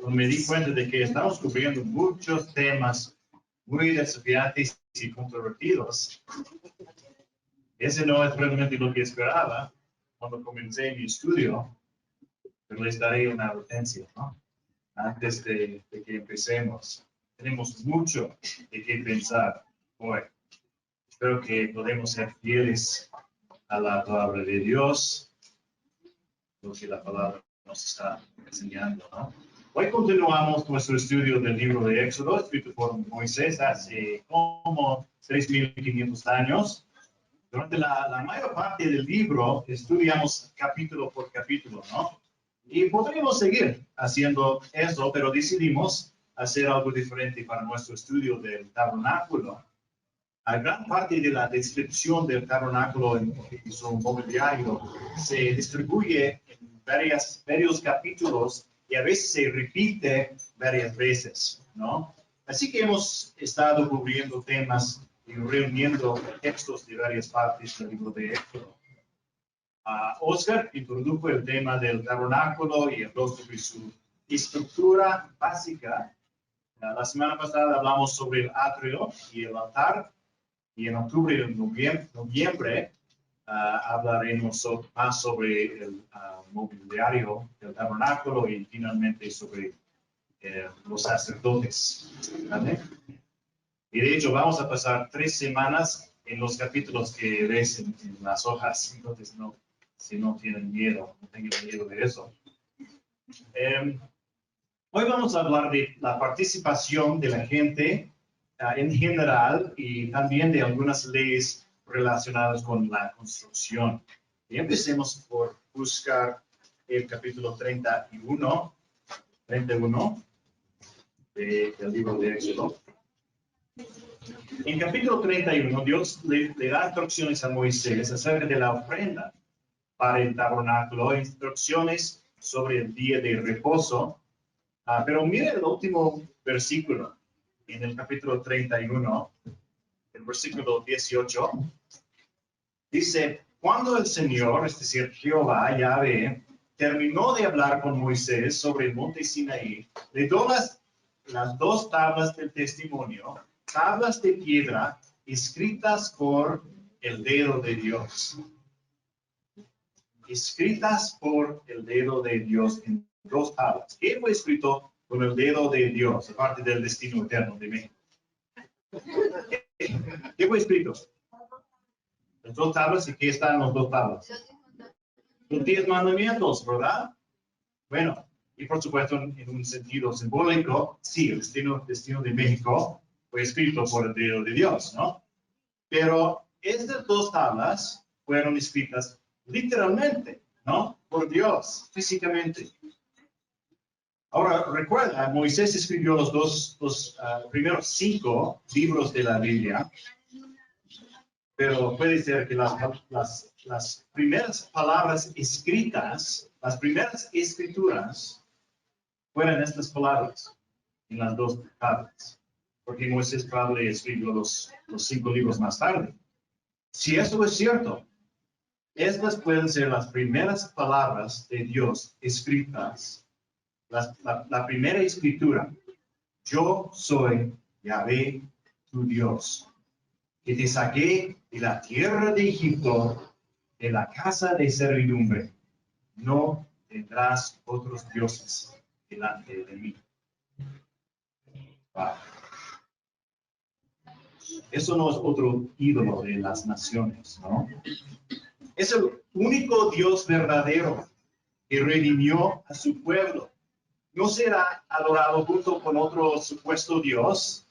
Me di cuenta de que estamos cubriendo muchos temas muy desafiantes y controvertidos. Ese no es realmente lo que esperaba cuando comencé mi estudio, pero les daré una advertencia, ¿no? Antes de que empecemos. Tenemos mucho de qué pensar hoy. Espero que podamos ser fieles a la palabra de Dios lo que la palabra nos está enseñando, ¿no? Hoy continuamos nuestro estudio del libro de Éxodo, escrito por Moisés hace como 3.500 años. Durante la mayor parte del libro estudiamos capítulo por capítulo, ¿no? Y podríamos seguir haciendo eso, pero decidimos hacer algo diferente para nuestro estudio del tabernáculo. La gran parte de la descripción del tabernáculo y su mobiliario se distribuye en varios capítulos y a veces se repite varias veces, ¿no? Así que hemos estado cubriendo temas y reuniendo textos de varias partes del libro de Éxodo. Oscar introdujo el tema del tabernáculo y habló sobre su estructura básica. La semana pasada hablamos sobre el atrio y el altar. Y en octubre y noviembre hablaremos más sobre el mobiliario del tabernáculo y finalmente sobre los sacerdotes. ¿Vale? Y de hecho vamos a pasar 3 semanas en los capítulos que ves en las hojas. Entonces, si no tienen miedo, no tengan miedo de eso. Hoy vamos a hablar de la participación de la gente en general y también de algunas leyes relacionadas con la construcción. Y empecemos por buscar el capítulo 31 del libro de Éxodo. En capítulo 31, Dios le da instrucciones a Moisés acerca de la ofrenda para el tabernáculo, instrucciones sobre el día de reposo. Pero mire el último versículo. En el capítulo 31, el versículo 18, dice, cuando el Señor, es decir, Jehová, Yahvé, terminó de hablar con Moisés sobre el monte Sinaí, le dio las 2 tablas del testimonio, tablas de piedra escritas por el dedo de Dios. Escritas por el dedo de Dios en 2 tablas. ¿Qué fue escrito con el dedo de Dios, aparte del destino eterno de México? ¿Qué fue escrito? Las 2 tablas, ¿y qué están en las 2 tablas? Los 10 mandamientos, ¿verdad? Bueno, y por supuesto, en un sentido simbólico, sí, el destino de México fue escrito por el dedo de Dios, ¿no? Pero estas 2 tablas fueron escritas literalmente, ¿no? Por Dios, físicamente. Ahora, recuerda, Moisés escribió los primeros 5 libros de la Biblia, pero puede ser que las primeras palabras escritas, las primeras escrituras, fueran estas palabras en las 2 tablas, porque Moisés probablemente escribió los 5 libros más tarde. Si eso es cierto, estas pueden ser las primeras palabras de Dios escritas. La primera escritura, yo soy Yahvé, tu Dios, que te saqué de la tierra de Egipto, de la casa de servidumbre. No tendrás otros dioses delante de mí. Wow. Eso no es otro ídolo de las naciones, ¿no? Es el único Dios verdadero que redimió a su pueblo. No será adorado junto con otro supuesto Dios.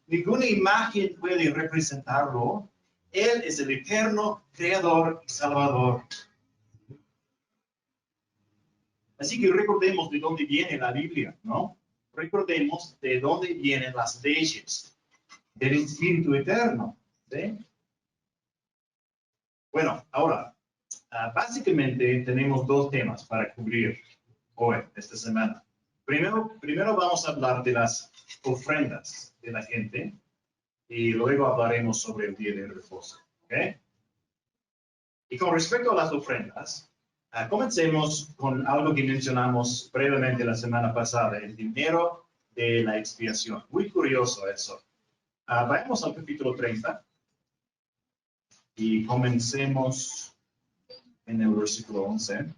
Ninguna imagen puede representarlo. Él es el eterno creador y salvador. Así que recordemos de dónde viene la Biblia, ¿no? Recordemos de dónde vienen las leyes del Espíritu Eterno, ¿sí? Bueno, ahora, básicamente tenemos 2 temas para cubrir hoy, esta semana. Primero vamos a hablar de las ofrendas de la gente y luego hablaremos sobre el día de reposo. ¿Okay? Y con respecto a las ofrendas, comencemos con algo que mencionamos brevemente la semana pasada, el dinero de la expiación. Muy curioso eso. Vayamos al capítulo 30 y comencemos en el versículo 11.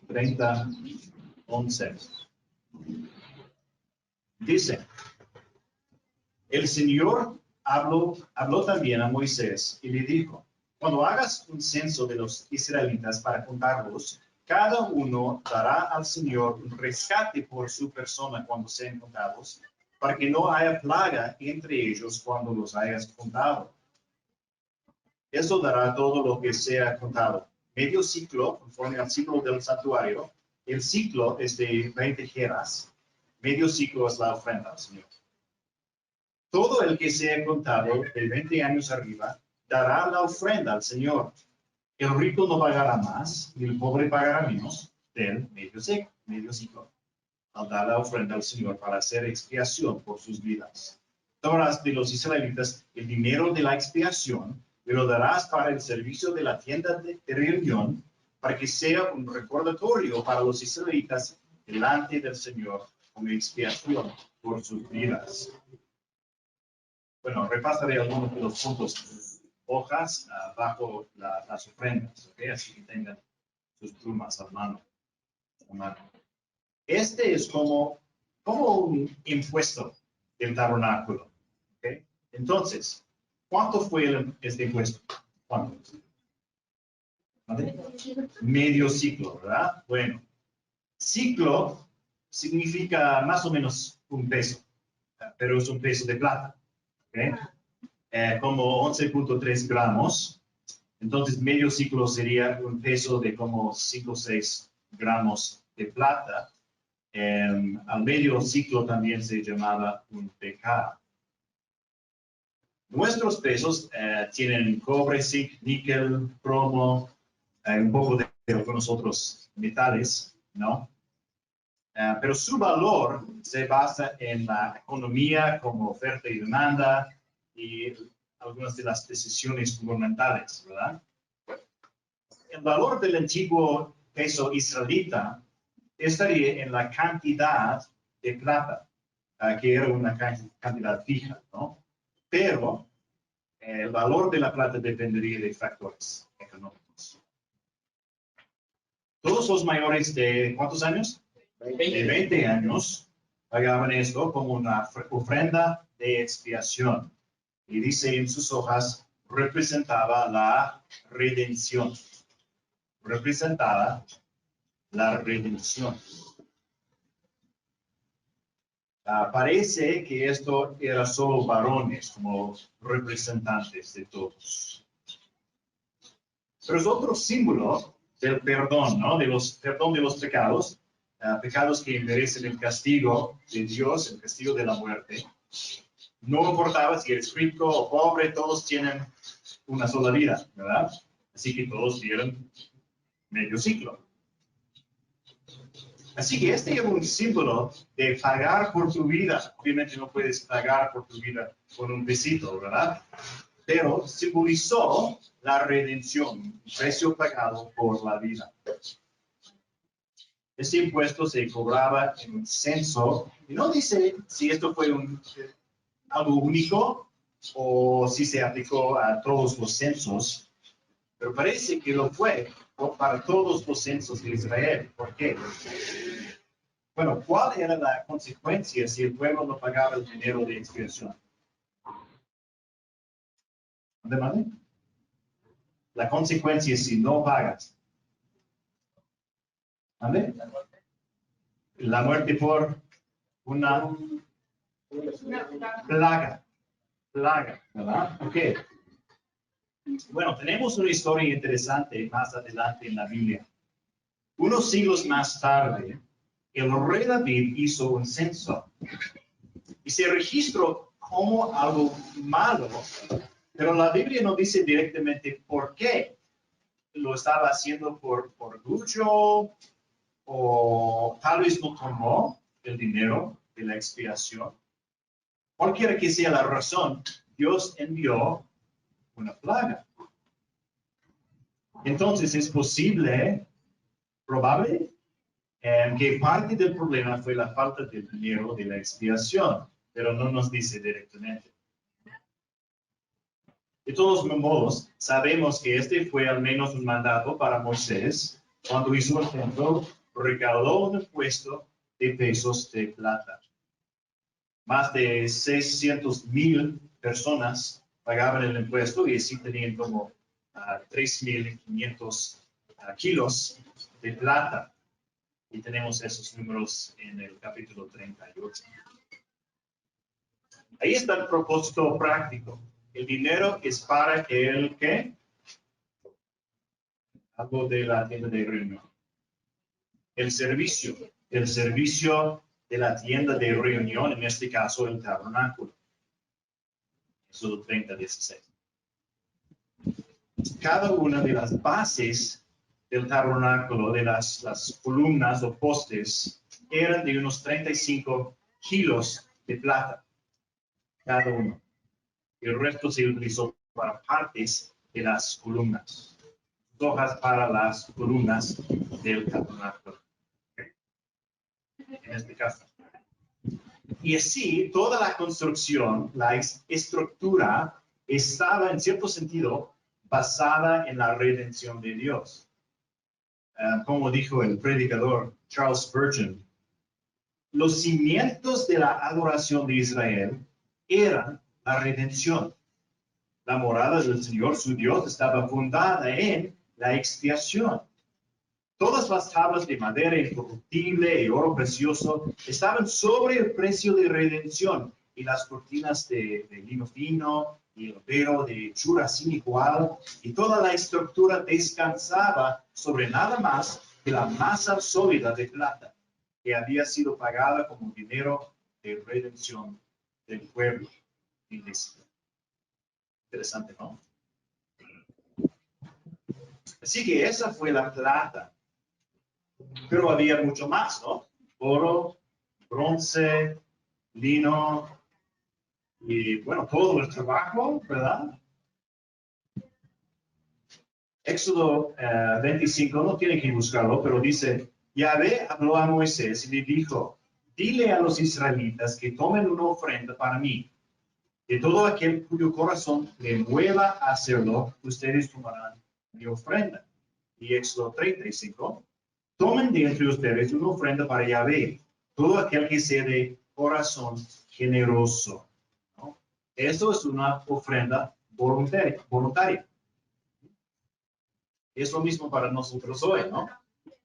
30, 11. Dice, el Señor habló también a Moisés y le dijo, Cuando hagas un censo de los israelitas para contarlos, cada uno dará al Señor un rescate por su persona cuando sean contados, para que no haya plaga entre ellos cuando los hayas contado. Eso dará todo lo que sea contado. Medio ciclo, conforme al ciclo del santuario. El ciclo es de 20 geras. Medio ciclo es la ofrenda al Señor. Todo el que sea contado de 20 años arriba dará la ofrenda al Señor. El rico no pagará más y el pobre pagará menos del medio ciclo, al dar la ofrenda al Señor para hacer expiación por sus vidas. Tomarás de los israelitas el dinero de la expiación y lo darás para el servicio de la tienda de reunión, para que sea un recordatorio para los israelitas delante del Señor como expiación por sus vidas. Bueno, repasaré algunos de los puntos. Hojas bajo las ofrendas, ¿ok? Así que tengan sus plumas a mano. Este es como un impuesto del tabernáculo, ¿ok? Entonces, ¿cuánto fue este impuesto? ¿Cuánto? ¿Vale? Medio ciclo, ¿verdad? Bueno, ciclo significa más o menos un peso, pero es un peso de plata, ¿ok? Como 11.3 gramos. Entonces, medio ciclo sería un peso de como 5 o 6 gramos de plata. Al medio ciclo también se llamaba un pk. Nuestros pesos tienen cobre, zinc, níquel, cromo, un poco de algunos otros metales, ¿no? Pero su valor se basa en la economía como oferta y demanda y algunas de las decisiones gubernamentales, ¿verdad? El valor del antiguo peso israelita estaría en la cantidad de plata, que era una cantidad fija, ¿no? Pero el valor de la plata dependería de factores económicos. Todos los mayores de ¿cuántos años? De 20 años pagaban esto como una ofrenda de expiación. Y dice en sus hojas, representaba la redención. Representaba la redención. Parece que esto era solo varones como representantes de todos. Pero es otro símbolo del perdón, ¿no? Perdón de los pecados, pecados que merecen el castigo de Dios, el castigo de la muerte. No importaba si eres rico o pobre, todos tienen una sola vida, ¿verdad? Así que todos dieron medio ciclo. Así que este es un símbolo de pagar por tu vida. Obviamente no puedes pagar por tu vida con un besito, ¿verdad? Pero simbolizó la redención, un precio pagado por la vida. Este impuesto se cobraba en un censo, y no dice si esto fue algo único o si se aplicó a todos los censos, pero parece que lo fue para todos los censos de Israel. ¿Por qué? Bueno, ¿cuál era la consecuencia si el pueblo no pagaba el dinero de expiación? ¿Dónde? La consecuencia si no pagas. ¿Dónde? La muerte por una plaga. Plaga, ¿verdad? Ok. Bueno, tenemos una historia interesante más adelante en la Biblia. Unos siglos más tarde, el rey David hizo un censo y se registró como algo malo, pero la Biblia no dice directamente por qué. Lo estaba haciendo por orgullo o tal vez no tomó el dinero de la expiación. Cualquiera que sea la razón, Dios envió una plaga. Entonces es posible, probable, que parte del problema fue la falta de dinero de la expiación, pero no nos dice directamente. De todos modos, sabemos que este fue al menos un mandato para Moisés cuando hizo el templo, recaudó un impuesto de pesos de plata. Más de 600,000 personas pagaban el impuesto y así tenían como 3.500 kilos de plata. Y tenemos esos números en el capítulo 38. Ahí está el propósito práctico. El dinero es para el ¿qué? Algo de la tienda de reunión. El servicio de la tienda de reunión, en este caso el tabernáculo. Éxodo 30:16. Cada una de las bases del tabernáculo, de las columnas o postes, eran de unos 35 kilos de plata, cada uno. El resto se utilizó para partes de las columnas, hojas para las columnas del tabernáculo. En este caso. Y así, toda la construcción, la estructura, estaba en cierto sentido basada en la redención de Dios. Como dijo el predicador Charles Spurgeon, los cimientos de la adoración de Israel eran la redención. La morada del Señor, su Dios, estaba fundada en la expiación. Todas las tablas de madera incorruptible y oro precioso estaban sobre el precio de redención, y las cortinas de lino fino y el velo de hechura sin igual, y toda la estructura descansaba sobre nada más que la masa sólida de plata, que había sido pagada como dinero de redención del pueblo indígena. Interesante, ¿no? Así que esa fue la plata. Pero había mucho más, ¿no? Oro, bronce, lino y, bueno, todo el trabajo, ¿verdad? Éxodo 25, no tiene que buscarlo, pero dice, Yahvé habló a Moisés y le dijo, dile a los israelitas que tomen una ofrenda para mí. De todo aquel cuyo corazón le mueva a hacerlo, ustedes tomarán mi ofrenda. Y Éxodo 35, tomen de entre ustedes una ofrenda para Yahvé, todo aquel que sea de corazón generoso, ¿no? Esto es una ofrenda voluntaria. Es lo mismo para nosotros hoy, ¿no?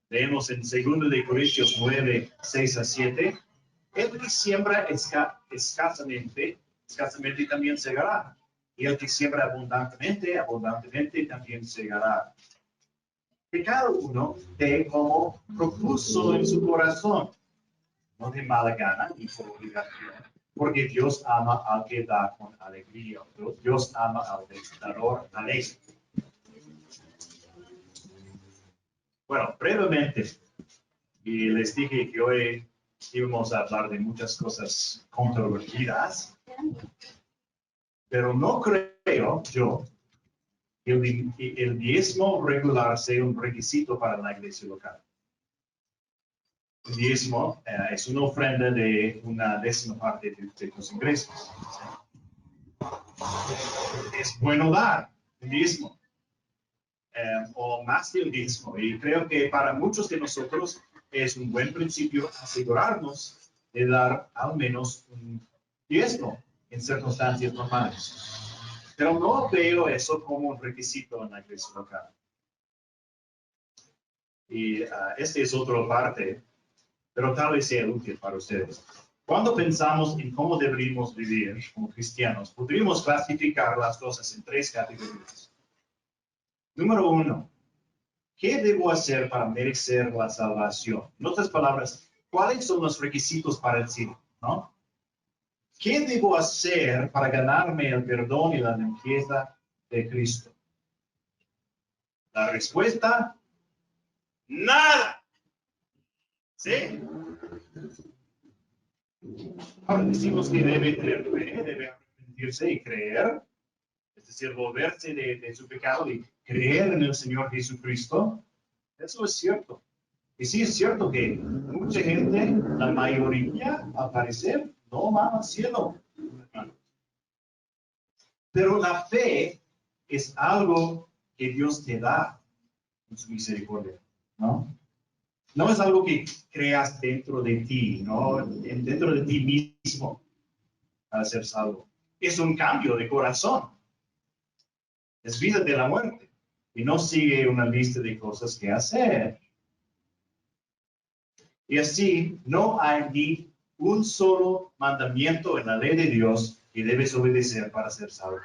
Leemos en 2 de Corintios 9:6-7, el que siembra escasamente también segará, y el que siembra abundantemente también segará. Que cada uno dé como propuso en su corazón, no de mala gana ni por obligación, porque Dios ama al que da con alegría. Dios ama al dador alegre. Bueno, brevemente, y les dije que hoy íbamos a hablar de muchas cosas controvertidas, pero no creo yo que el diezmo regular sea un requisito para la iglesia local. El diezmo es una ofrenda de una décima parte de tus ingresos. Es bueno dar el diezmo, o más del diezmo, y creo que para muchos de nosotros es un buen principio asegurarnos de dar al menos un diezmo en circunstancias normales. Pero no veo eso como un requisito en la iglesia local. Y esta es otra parte, pero tal vez sea útil para ustedes. Cuando pensamos en cómo deberíamos vivir como cristianos, podríamos clasificar las cosas en 3 categorías. Número 1, ¿qué debo hacer para merecer la salvación? En otras palabras, ¿cuáles son los requisitos para el cielo? ¿No? ¿Qué debo hacer para ganarme el perdón y la limpieza de Cristo? La respuesta, nada. ¿Sí? Ahora decimos que debe tener fe, debe arrepentirse y creer, es decir, volverse de su pecado y creer en el Señor Jesucristo. Eso es cierto. Y sí es cierto que mucha gente, la mayoría, al parecer, no va al cielo. Pero la fe es algo que Dios te da en su misericordia, ¿no? No es algo que creas dentro de ti, ¿no? Dentro de ti mismo para ser salvo. Es un cambio de corazón. Es vida de la muerte. y no sigue una lista de cosas que hacer. Y así no hay ni un solo mandamiento en la ley de Dios que debes obedecer para ser salvo.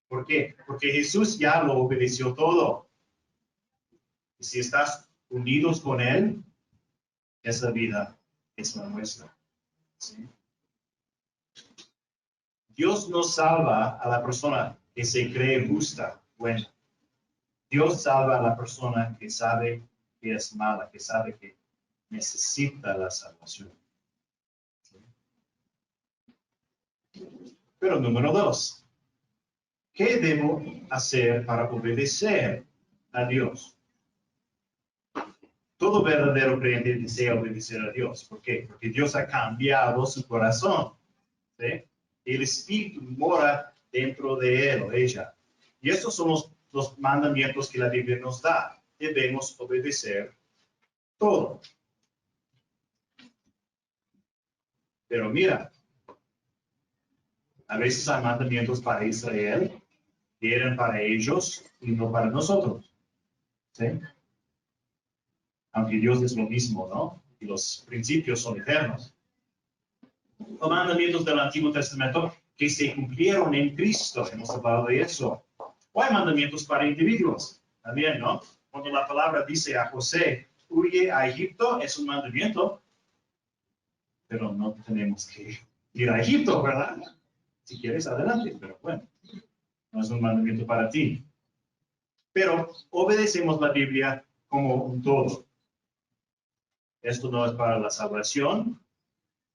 ¿Por qué? Porque Jesús ya lo obedeció todo. Y si estás unidos con Él, esa vida es la nuestra. ¿Sí? Dios no salva a la persona que se cree justa, buena. Dios salva a la persona que sabe que es mala, que sabe que necesita la salvación. ¿Sí? Pero número 2, ¿qué debo hacer para obedecer a Dios? Todo verdadero creyente desea obedecer a Dios. ¿Por qué? Porque Dios ha cambiado su corazón. ¿Sí? El Espíritu mora dentro de él o ella. Y estos son los mandamientos que la Biblia nos da. Debemos obedecer todo. Pero mira, a veces hay mandamientos para Israel que eran para ellos y no para nosotros. ¿Sí? Aunque Dios es lo mismo, ¿no? Y los principios son eternos. Los mandamientos del Antiguo Testamento que se cumplieron en Cristo, hemos hablado de eso. O hay mandamientos para individuos, también, ¿no? Cuando la palabra dice a José, huye a Egipto, es un mandamiento, pero no tenemos que ir a Egipto, ¿verdad? Si quieres, adelante, pero bueno, no es un mandamiento para ti. Pero obedecemos la Biblia como un todo. Esto no es para la salvación,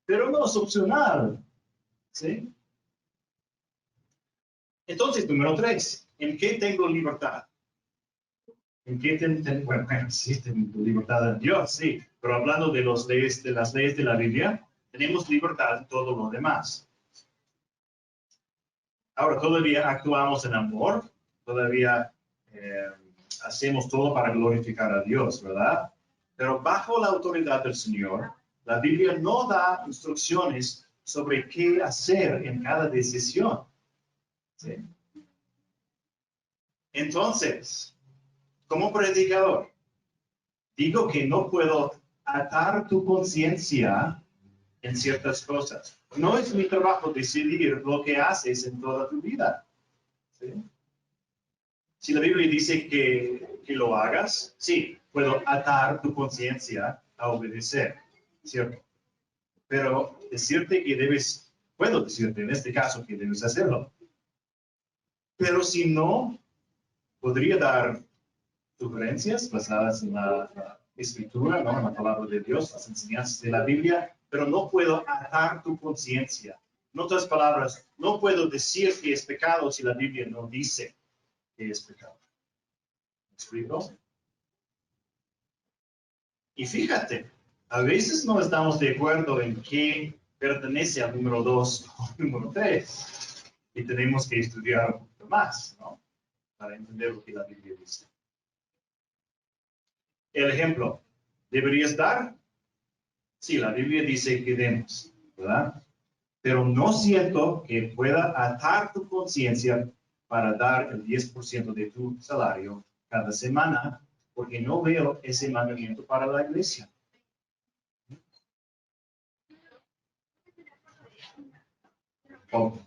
pero no es opcional, ¿sí? Entonces, número 3, ¿en qué tengo libertad? ¿En qué bueno, sí, tengo libertad en Dios, sí, pero hablando de las leyes de la Biblia, tenemos libertad en todo lo demás. Ahora, todavía actuamos en amor, todavía hacemos todo para glorificar a Dios, ¿verdad? Pero bajo la autoridad del Señor, la Biblia no da instrucciones sobre qué hacer en cada decisión. ¿Sí? Entonces, como predicador, digo que no puedo atar tu conciencia en ciertas cosas. No es mi trabajo decidir lo que haces en toda tu vida. ¿Sí? Si la Biblia dice que lo hagas, sí, puedo atar tu conciencia a obedecer, ¿cierto? Pero decirte que puedo decirte en este caso que debes hacerlo. Pero si no, podría dar sugerencias basadas en la escritura, ¿no? En la palabra de Dios, las enseñanzas de la Biblia, pero no puedo atar tu conciencia. En otras palabras, no puedo decir que es pecado si la Biblia no dice que es pecado. ¿Me explico? Y fíjate, a veces no estamos de acuerdo en qué pertenece al número 2 o número 3. Y tenemos que estudiar un poquito más, ¿no? Para entender lo que la Biblia dice. El ejemplo, ¿deberías dar? Sí, la Biblia dice que demos, ¿verdad? Pero no siento que pueda atar tu conciencia para dar el 10% de tu salario cada semana, porque no veo ese mandamiento para la iglesia.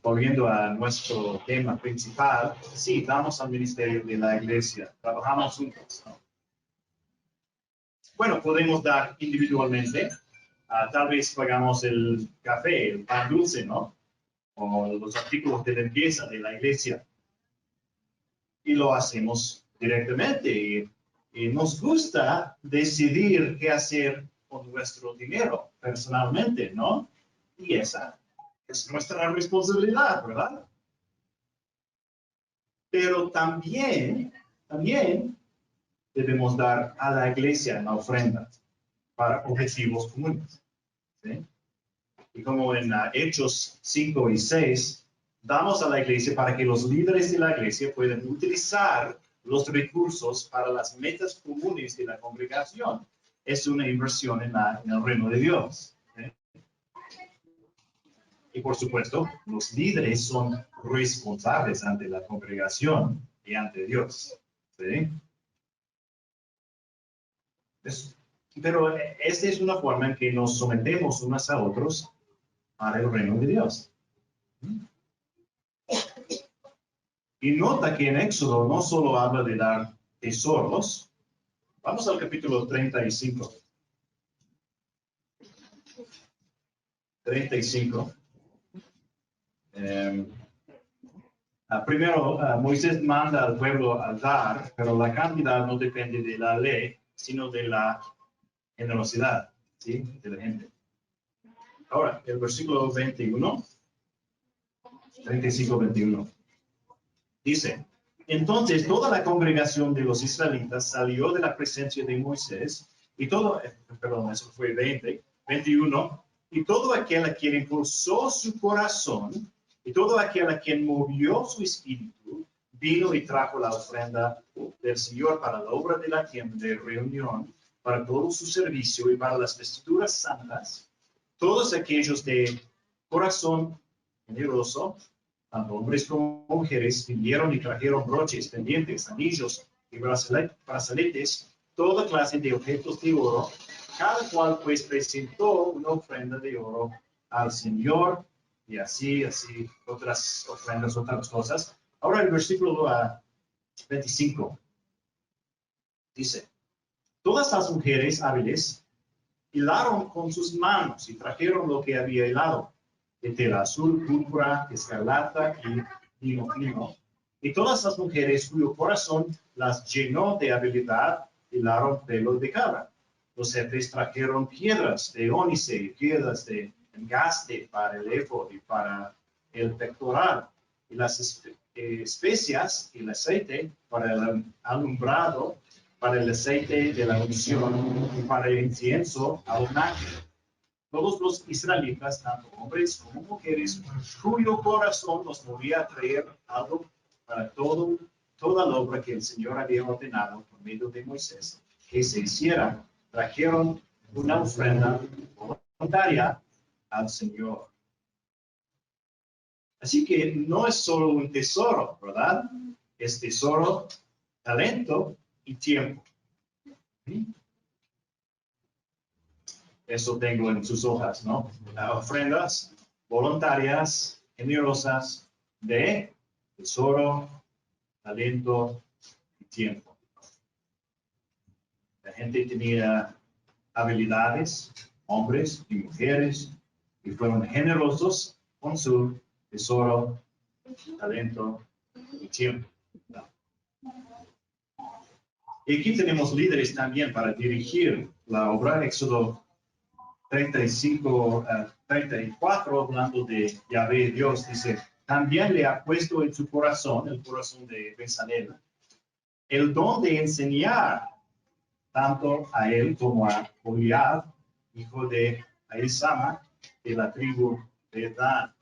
Volviendo a nuestro tema principal, sí, damos al ministerio de la iglesia, trabajamos juntos, ¿no? Bueno, podemos dar individualmente, tal vez pagamos el café, el pan dulce, ¿no? O los artículos de limpieza de la iglesia. Y lo hacemos directamente. Y nos gusta decidir qué hacer con nuestro dinero personalmente, ¿no? Y esa es nuestra responsabilidad, ¿verdad? Pero también debemos dar a la iglesia una ofrenda para objetivos comunes. ¿Sí? Y como en Hechos 5 y 6, damos a la iglesia para que los líderes de la iglesia puedan utilizar los recursos para las metas comunes de la congregación. Es una inversión en el reino de Dios. ¿Sí? Y por supuesto, los líderes son responsables ante la congregación y ante Dios. ¿Sí? Pero esta es una forma en que nos sometemos unos a otros para el reino de Dios. Y nota que en Éxodo no solo habla de dar tesoros. Vamos al capítulo 35. 35. Primero, Moisés manda al pueblo a dar, pero la cantidad no depende de la ley, sino de la generosidad, ¿sí? De la gente. Ahora, el versículo 21, 35-21, dice: entonces toda la congregación de los israelitas salió de la presencia de Moisés, y todo, perdón, eso fue 21, y todo aquel a quien impulsó su corazón, y todo aquel a quien movió su espíritu, vino y trajo la ofrenda del Señor para la obra de la tienda de reunión, para todo su servicio y para las vestiduras santas. Todos aquellos de corazón generoso, tanto hombres como mujeres, vinieron y trajeron broches, pendientes, anillos y brazaletes, toda clase de objetos de oro. Cada cual pues presentó una ofrenda de oro al Señor, y así, otras ofrendas, otras cosas. Ahora el versículo 25 dice: todas las mujeres hábiles hilaron con sus manos y trajeron lo que había hilado, de tela azul, púrpura, escarlata y lino fino. Y todas las mujeres cuyo corazón las llenó de habilidad hilaron pelos de cabra. Los jefes trajeron piedras de ónice y piedras de engaste para el éfod y para el pectoral, y las especias y el aceite para el alumbrado, para el aceite de la unción y para el incienso al nácar. Todos los israelitas, tanto hombres como mujeres, cuyo corazón los movía a traer algo para toda la obra que el Señor había ordenado por medio de Moisés que se hiciera, trajeron una ofrenda voluntaria al Señor. Así que no es solo un tesoro, ¿verdad? Es tesoro, talento y tiempo. ¿Sí? Eso tengo en sus hojas, ¿no? Ofrendas voluntarias, generosas, de tesoro, talento y tiempo. La gente tenía habilidades, hombres y mujeres, y fueron generosos con su tesoro, talento y tiempo. Y aquí tenemos líderes también para dirigir la obra. Éxodo 34, hablando de Yahvé Dios, dice: también le ha puesto en su corazón, el corazón de Bezalel, el don de enseñar tanto a él como a Oliab, hijo de Ahisama, de la tribu de Dan.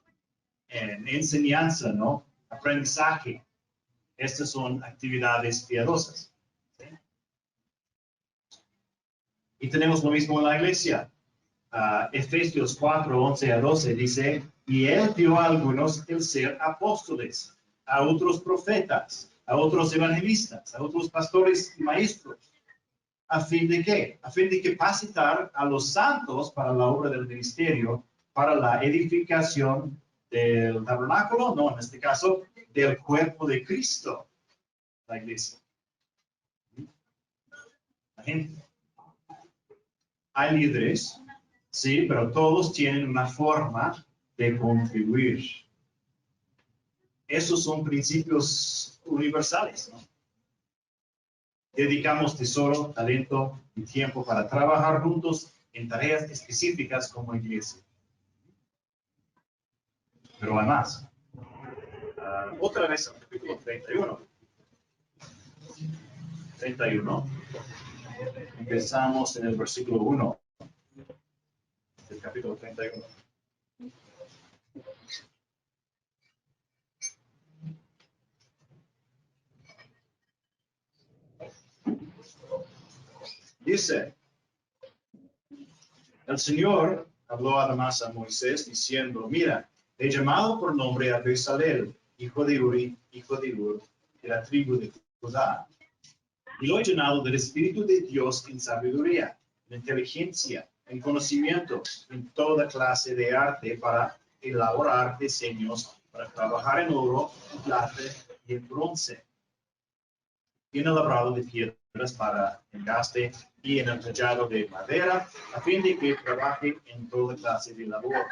En enseñanza, ¿no? Aprendizaje. Estas son actividades piadosas. ¿Sí? Y tenemos lo mismo en la iglesia. Efesios 4, 11 a 12 dice: y él dio a algunos el ser apóstoles, a otros profetas, a otros evangelistas, a otros pastores y maestros. ¿A fin de qué? A fin de capacitar a los santos para la obra del ministerio, para la edificación del tabernáculo, no, en este caso, del cuerpo de Cristo, la iglesia. La gente. Hay líderes, sí, pero todos tienen una forma de contribuir. Esos son principios universales, ¿no? Dedicamos tesoro, talento y tiempo para trabajar juntos en tareas específicas como iglesia. Pero además, otra vez al capítulo 31. 31. Empezamos en el versículo 1 del capítulo 31. Dice: el Señor habló además a Moisés diciendo: mira, he llamado por nombre a Bezalel, hijo de Uri, hijo de Ur, de la tribu de Judá, Y lo he llenado del Espíritu de Dios en sabiduría, en inteligencia, en conocimiento, en toda clase de arte para elaborar diseños, para trabajar en oro, en plata y en bronce. Y en el labrado de piedras para engaste y en el tallado de madera, a fin de que trabaje en toda clase de labor.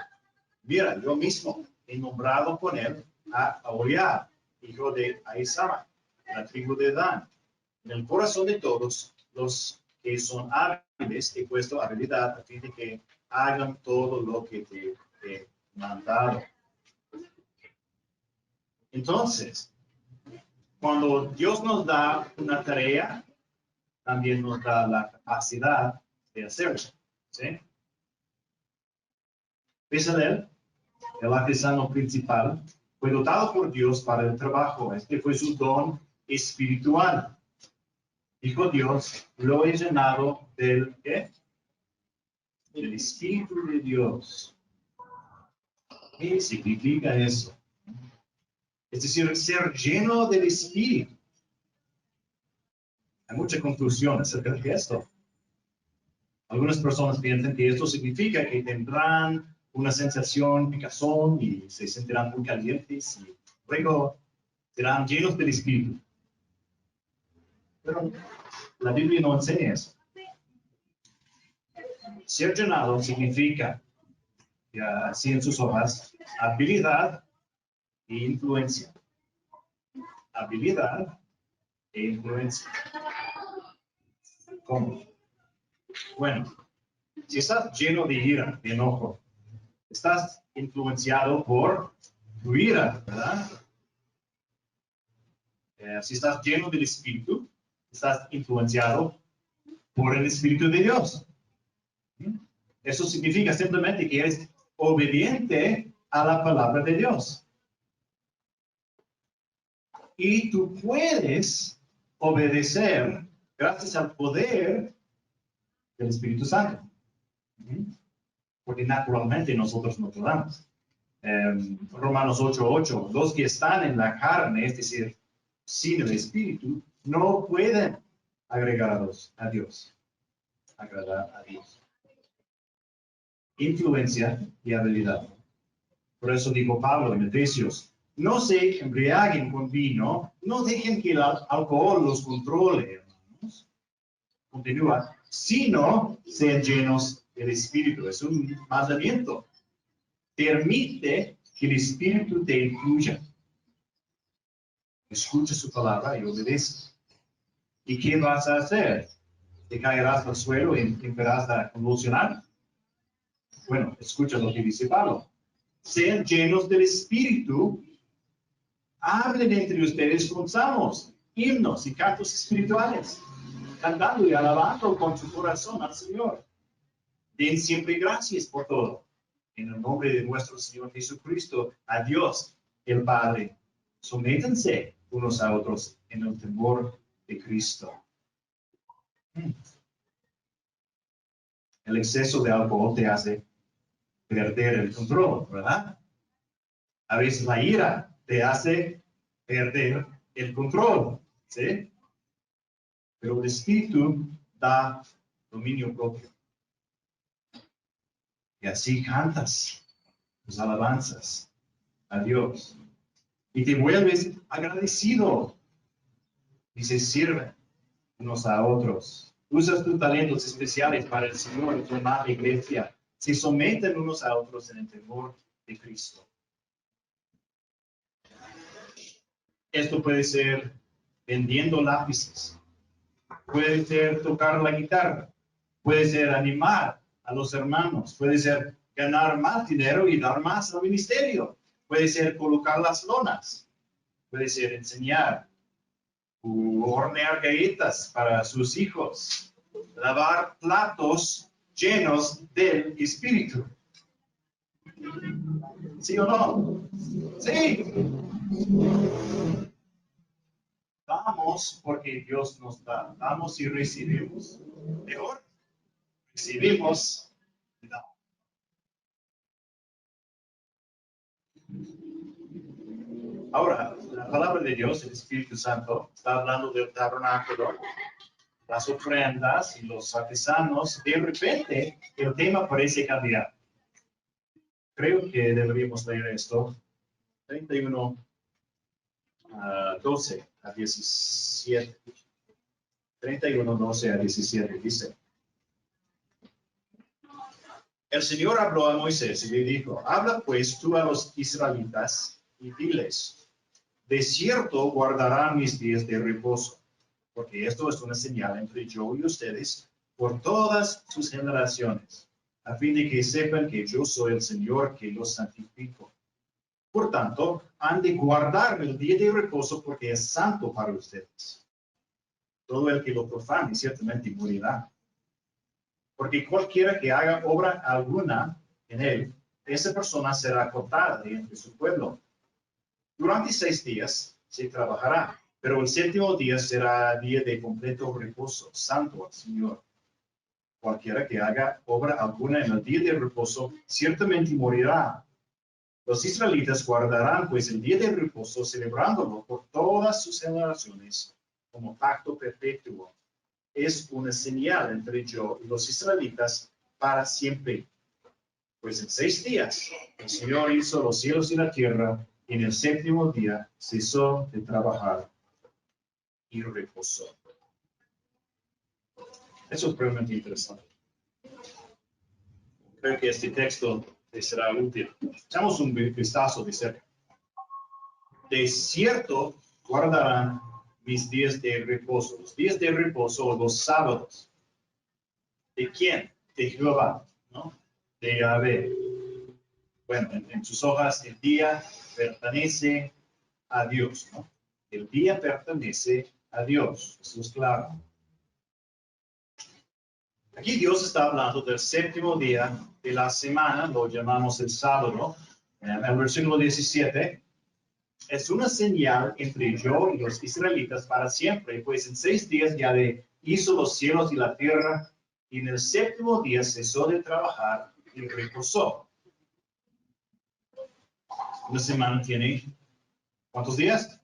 Mira, yo mismo he nombrado con él a Aholiab, hijo de Ahisama, la tribu de Dan. En el corazón de todos los que son hábiles he puesto habilidad a fin de que hagan todo lo que te he mandado. Entonces, cuando Dios nos da una tarea, también nos da la capacidad de hacerlo. ¿Sí? Bezalel, el artesano principal, fue dotado por Dios para el trabajo. Este fue su don espiritual. Dijo Dios, lo he llenado del ¿qué? Del Espíritu de Dios. ¿Qué significa eso? Es decir, ser lleno del Espíritu. Hay mucha confusión acerca de esto. Algunas personas piensan que esto significa que tendrán una sensación picazón y se sentirán muy calientes y luego serán llenos del Espíritu. Pero la Biblia no enseña eso. Ser llenado significa, así en sus hojas, habilidad e influencia. Habilidad e influencia. ¿Cómo? Bueno, si estás lleno de ira, de enojo, estás influenciado por tu ira, ¿verdad? Si estás lleno del Espíritu, estás influenciado por el Espíritu de Dios. Eso significa simplemente que eres obediente a la palabra de Dios. Y tú puedes obedecer gracias al poder del Espíritu Santo. Porque naturalmente nosotros no podamos. Romanos 8:8, los que están en la carne, es decir, sin el Espíritu, no pueden agradar a Dios. Influencia y habilidad. Por eso dijo Pablo en Efesios, no se embriaguen con vino, no dejen que el alcohol los controle, hermanos. Continúa, sino sean llenos del Espíritu. Es un mandamiento. Permite que el Espíritu te influya. Escucha su palabra y obedece. ¿Y qué vas a hacer? ¿Te caerás al suelo y empezarás a convulsionar? Bueno, escucha lo que dice Pablo. Sean llenos del Espíritu, hablen entre ustedes con salmos, himnos y cantos espirituales, cantando y alabando con su corazón al Señor. Den siempre gracias por todo. En el nombre de nuestro Señor Jesucristo, a Dios, el Padre, sométanse unos a otros en el temor de Cristo. El exceso de alcohol te hace perder el control, ¿verdad? A veces la ira te hace perder el control, ¿sí? Pero el Espíritu da dominio propio. Y así cantas tus alabanzas a Dios. Y te vuelves agradecido. Y se sirven unos a otros. Usas tus talentos especiales para el Señor y tu amada iglesia. Se someten unos a otros en el temor de Cristo. Esto puede ser vendiendo lápices. Puede ser tocar la guitarra. Puede ser animar a los hermanos. Puede ser ganar más dinero y dar más al ministerio. Puede ser colocar las lonas. Puede ser enseñar o hornear galletas para sus hijos. Lavar platos llenos del Espíritu. ¿Sí o no? Sí. Damos porque Dios nos da. Damos y recibimos. Mejor. Recibimos y damos. Ahora, la palabra de Dios, el Espíritu Santo, está hablando del tabernáculo las ofrendas y los artesanos, de repente el tema parece cambiar. Creo que deberíamos leer esto. 31, 12 a 17. 31, 12 a 17 dice. El Señor habló a Moisés y le dijo, habla pues tú a los israelitas y diles, de cierto guardarán mis días de reposo, porque esto es una señal entre yo y ustedes por todas sus generaciones, a fin de que sepan que yo soy el Señor que los santifico. Por tanto, han de guardar el día de reposo porque es santo para ustedes. Todo el que lo profane ciertamente morirá. Porque cualquiera que haga obra alguna en él, esa persona será cortada de entre su pueblo. Durante 6 días se trabajará, pero el 7º día será día de completo reposo, santo al Señor. Cualquiera que haga obra alguna en el día de reposo, ciertamente morirá. Los israelitas guardarán pues el día de reposo, celebrándolo por todas sus generaciones, como pacto perpetuo. Es una señal entre yo y los israelitas para siempre. Pues en 6 días el Señor hizo los cielos y la tierra, y en el 7º día cesó de trabajar y reposó. Eso es realmente interesante. Creo que este texto te será útil. Echamos un vistazo de cerca. De cierto guardarán mis días de reposo. Los días de reposo o los sábados. ¿De quién? De Jehová, ¿no? De Yahvé. Bueno, en sus hojas el día pertenece a Dios, ¿no? El día pertenece a Dios. Eso es claro. Aquí Dios está hablando del 7º día de la semana, lo llamamos el sábado. En el versículo 17, es una señal entre yo y los israelitas para siempre, pues en 6 días Yahvé hizo los cielos y la tierra, y en el 7º día cesó de trabajar y reposó. Una semana tiene, ¿cuántos días?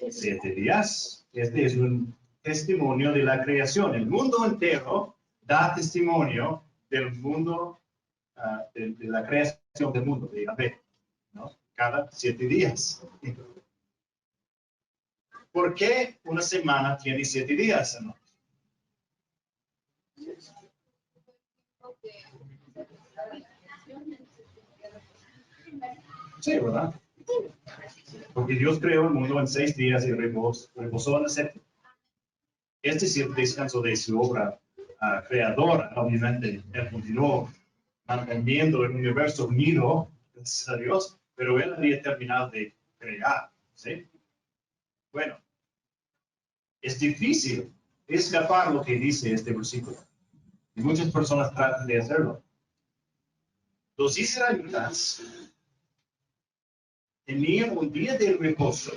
7 días. Este es un testimonio de la creación. El mundo entero da testimonio del mundo, de la creación del mundo, de Yahvé, ¿no? Cada 7 días. ¿Por qué una semana tiene 7 días, hermanos? Sí, ¿verdad? Porque Dios creó el mundo en 6 días y reposó en el 7. Este es el descanso de su obra creadora. Obviamente, Él continuó manteniendo el universo unido, gracias a Dios, pero Él había terminado de crear, ¿sí? Bueno, es difícil escapar lo que dice este versículo. Y muchas personas tratan de hacerlo. Los israelitas tenían un día de reposo,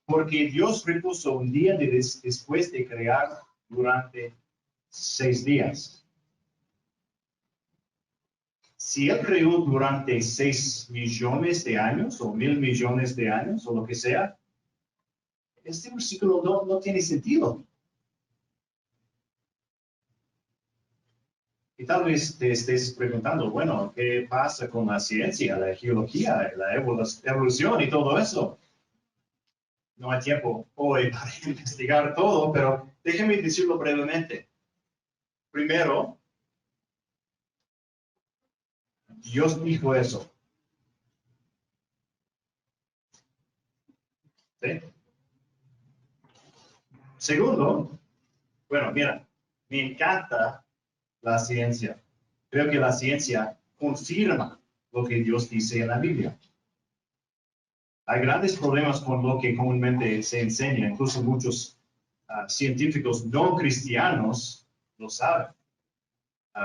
porque Dios reposó un día después de crear durante 6 días. Si Él creó durante 6 millones de años, o 1,000 millones de años, o lo que sea, este versículo no tiene sentido. Y tal vez te estés preguntando, bueno, ¿qué pasa con la ciencia, la geología, la evolución y todo eso? No hay tiempo hoy para investigar todo, pero déjenme decirlo brevemente. Primero, Dios dijo eso. ¿Sí? Segundo, bueno, mira, me encanta la ciencia. Creo que la ciencia confirma lo que Dios dice en la Biblia. Hay grandes problemas con lo que comúnmente se enseña, incluso muchos científicos no cristianos lo saben.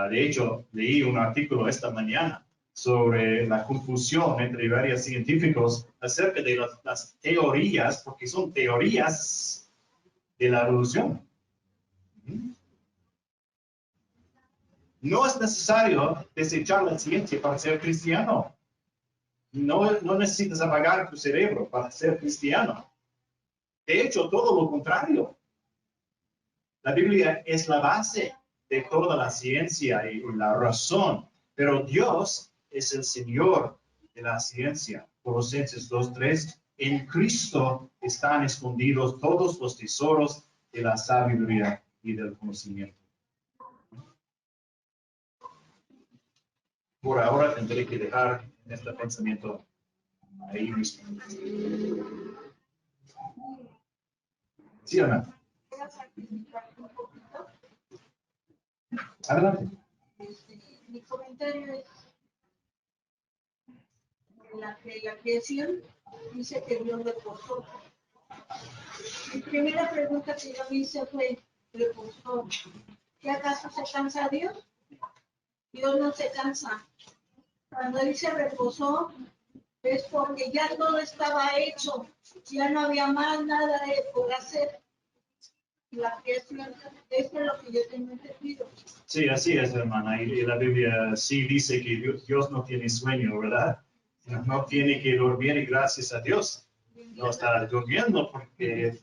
De hecho, leí un artículo esta mañana sobre la confusión entre varios científicos acerca de las teorías, porque son teorías de la evolución. No es necesario desechar la ciencia para ser cristiano. No necesitas apagar tu cerebro para ser cristiano. De hecho, todo lo contrario. La Biblia es la base de toda la ciencia y la razón, pero Dios es el Señor de la ciencia. Colosenses 2:3, en Cristo están escondidos todos los tesoros de la sabiduría y del conocimiento. Por ahora tendré que dejar este pensamiento ahí mismo. ¿Sí o no? Adelante. Mi comentario es la creación dice que Dios reposó. Mi primera pregunta que yo me hice fue, ¿reposó? ¿Qué acaso se cansa Dios? Dios no se cansa. Cuando dice reposó, es porque ya todo estaba hecho, ya no había más nada por hacer. La creación, esto es lo que yo tengo entendido. Sí, así es, hermana. Y la Biblia sí dice que Dios no tiene sueño, ¿verdad? No tiene que dormir y gracias a Dios. No está durmiendo porque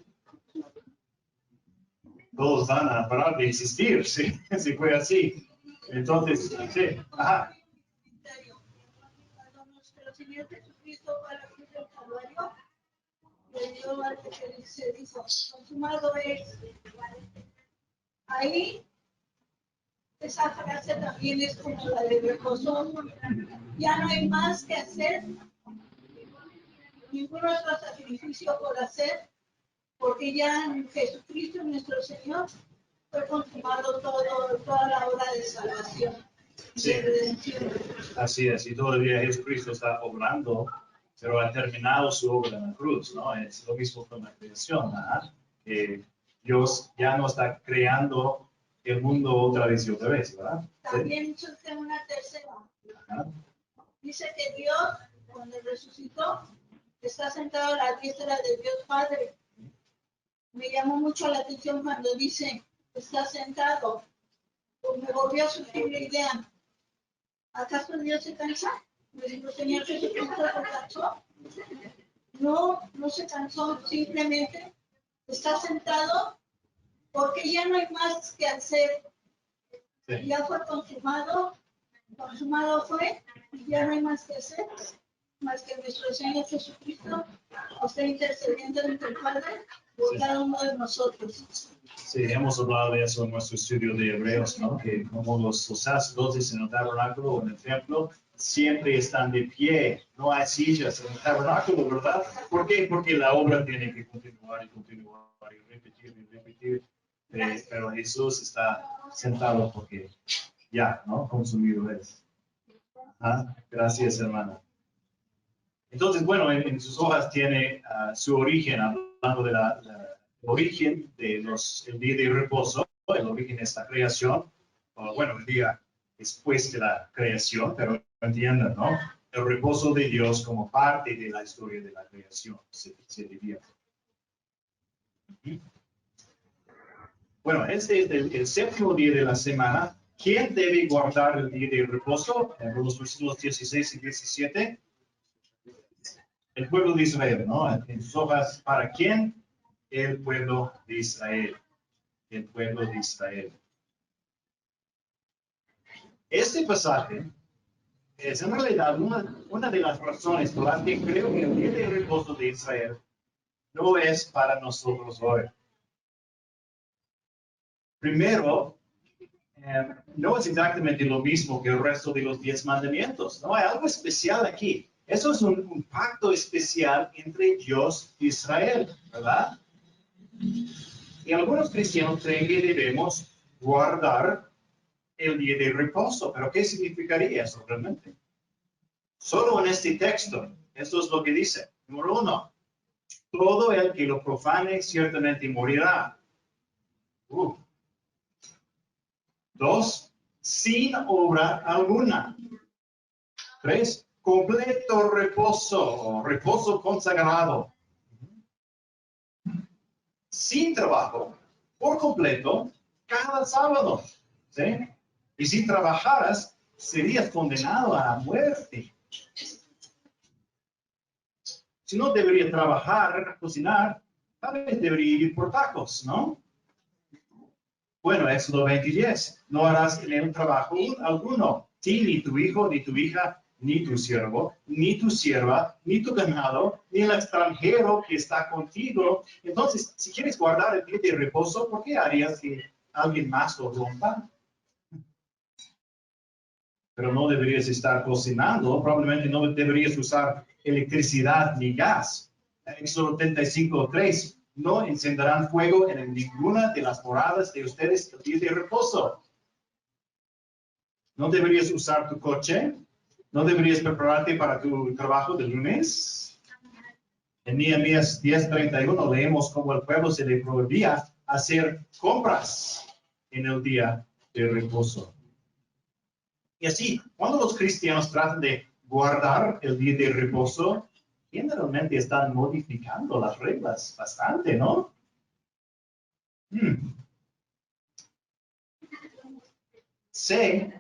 todos van a parar de existir, ¿sí? Si fue así. Entonces, sí. Ajá. Cuando nuestro Señor Jesucristo fue a la cruz del Calvario, le dio algo que se dijo, consumado es. Ahí, esa frase también es como la de reposo. Ya no hay más que hacer, ningún otro sacrificio por hacer, porque ya en Jesucristo nuestro Señor fue consumado toda la obra de salvación. Sí. De redención. Así es, y todavía Jesucristo está obrando, pero ha terminado su obra en la cruz, ¿no? Es lo mismo con la creación, ¿verdad? Que Dios ya no está creando el mundo otra vez y otra vez, ¿verdad? También surge una tercera. ¿Ah? Dice que Dios, cuando resucitó, está sentado a la diestra de Dios Padre. Me llamó mucho la atención cuando dice, está sentado. Pues me volvió a surgir la idea. ¿Acaso Dios se cansa? Nuestro Señor Jesucristo se cansó. No, no se cansó, simplemente está sentado porque ya no hay más que hacer. Sí. Ya fue consumado fue, y ya no hay más que hacer, más que nuestro Señor Jesucristo está intercediendo entre el Padre por cada uno de nosotros. Sí, hemos hablado de eso en nuestro estudio de Hebreos, ¿no? Que como los sacerdotes en el tabernáculo o en el templo siempre están de pie, no hay sillas en el tabernáculo, ¿verdad? ¿Por qué? Porque la obra tiene que continuar y continuar y repetir. Pero Jesús está sentado porque ya, ¿no? Consumido es. Gracias, hermana. Entonces, bueno, en sus hojas tiene su origen, hablando de el origen de el día de reposo, el origen de esta creación, bueno, el día después de la creación, pero entiendan, ¿no? El reposo de Dios como parte de la historia de la creación, se diría. Bueno, este es el séptimo día de la semana. ¿Quién debe guardar el día de reposo? En los versículos 16 y 17. El pueblo de Israel, ¿no? En sus hojas, ¿para quién? El pueblo de Israel. El pueblo de Israel. Este pasaje es en realidad una de las razones por las que creo que el día de reposo de Israel no es para nosotros hoy. Primero, no es exactamente lo mismo que el resto de los 10 mandamientos. No hay algo especial aquí. Eso es un pacto especial entre Dios e Israel, ¿verdad? Y algunos cristianos creen que debemos guardar el día de reposo. ¿Pero qué significaría eso realmente? Solo en este texto, esto es lo que dice. Número 1, todo el que lo profane ciertamente morirá. 2, sin obra alguna. 3, completo reposo o reposo consagrado. Sin trabajo, por completo, cada sábado. ¿Sí? Y si trabajaras, serías condenado a la muerte. Si no debería trabajar, cocinar, tal vez debería ir por tacos, ¿no? Bueno, Éxodo 20:10. No harás en él trabajo alguno. Ti, ni tu hijo, ni tu hija, ni tu siervo, ni tu sierva, ni tu ganado, ni el extranjero que está contigo. Entonces, si quieres guardar el día de reposo, ¿por qué harías que alguien más lo rompa? Pero no deberías estar cocinando, probablemente no deberías usar electricidad ni gas. Éxodo 35:3. No encenderán fuego en ninguna de las moradas de ustedes el día de reposo. No deberías usar tu coche. No deberías prepararte para tu trabajo de lunes. En Nehemías 10:31 leemos cómo el pueblo se le prohibía hacer compras en el día de reposo. Y así, cuando los cristianos tratan de guardar el día de reposo, generalmente están modificando las reglas bastante, ¿no? Sé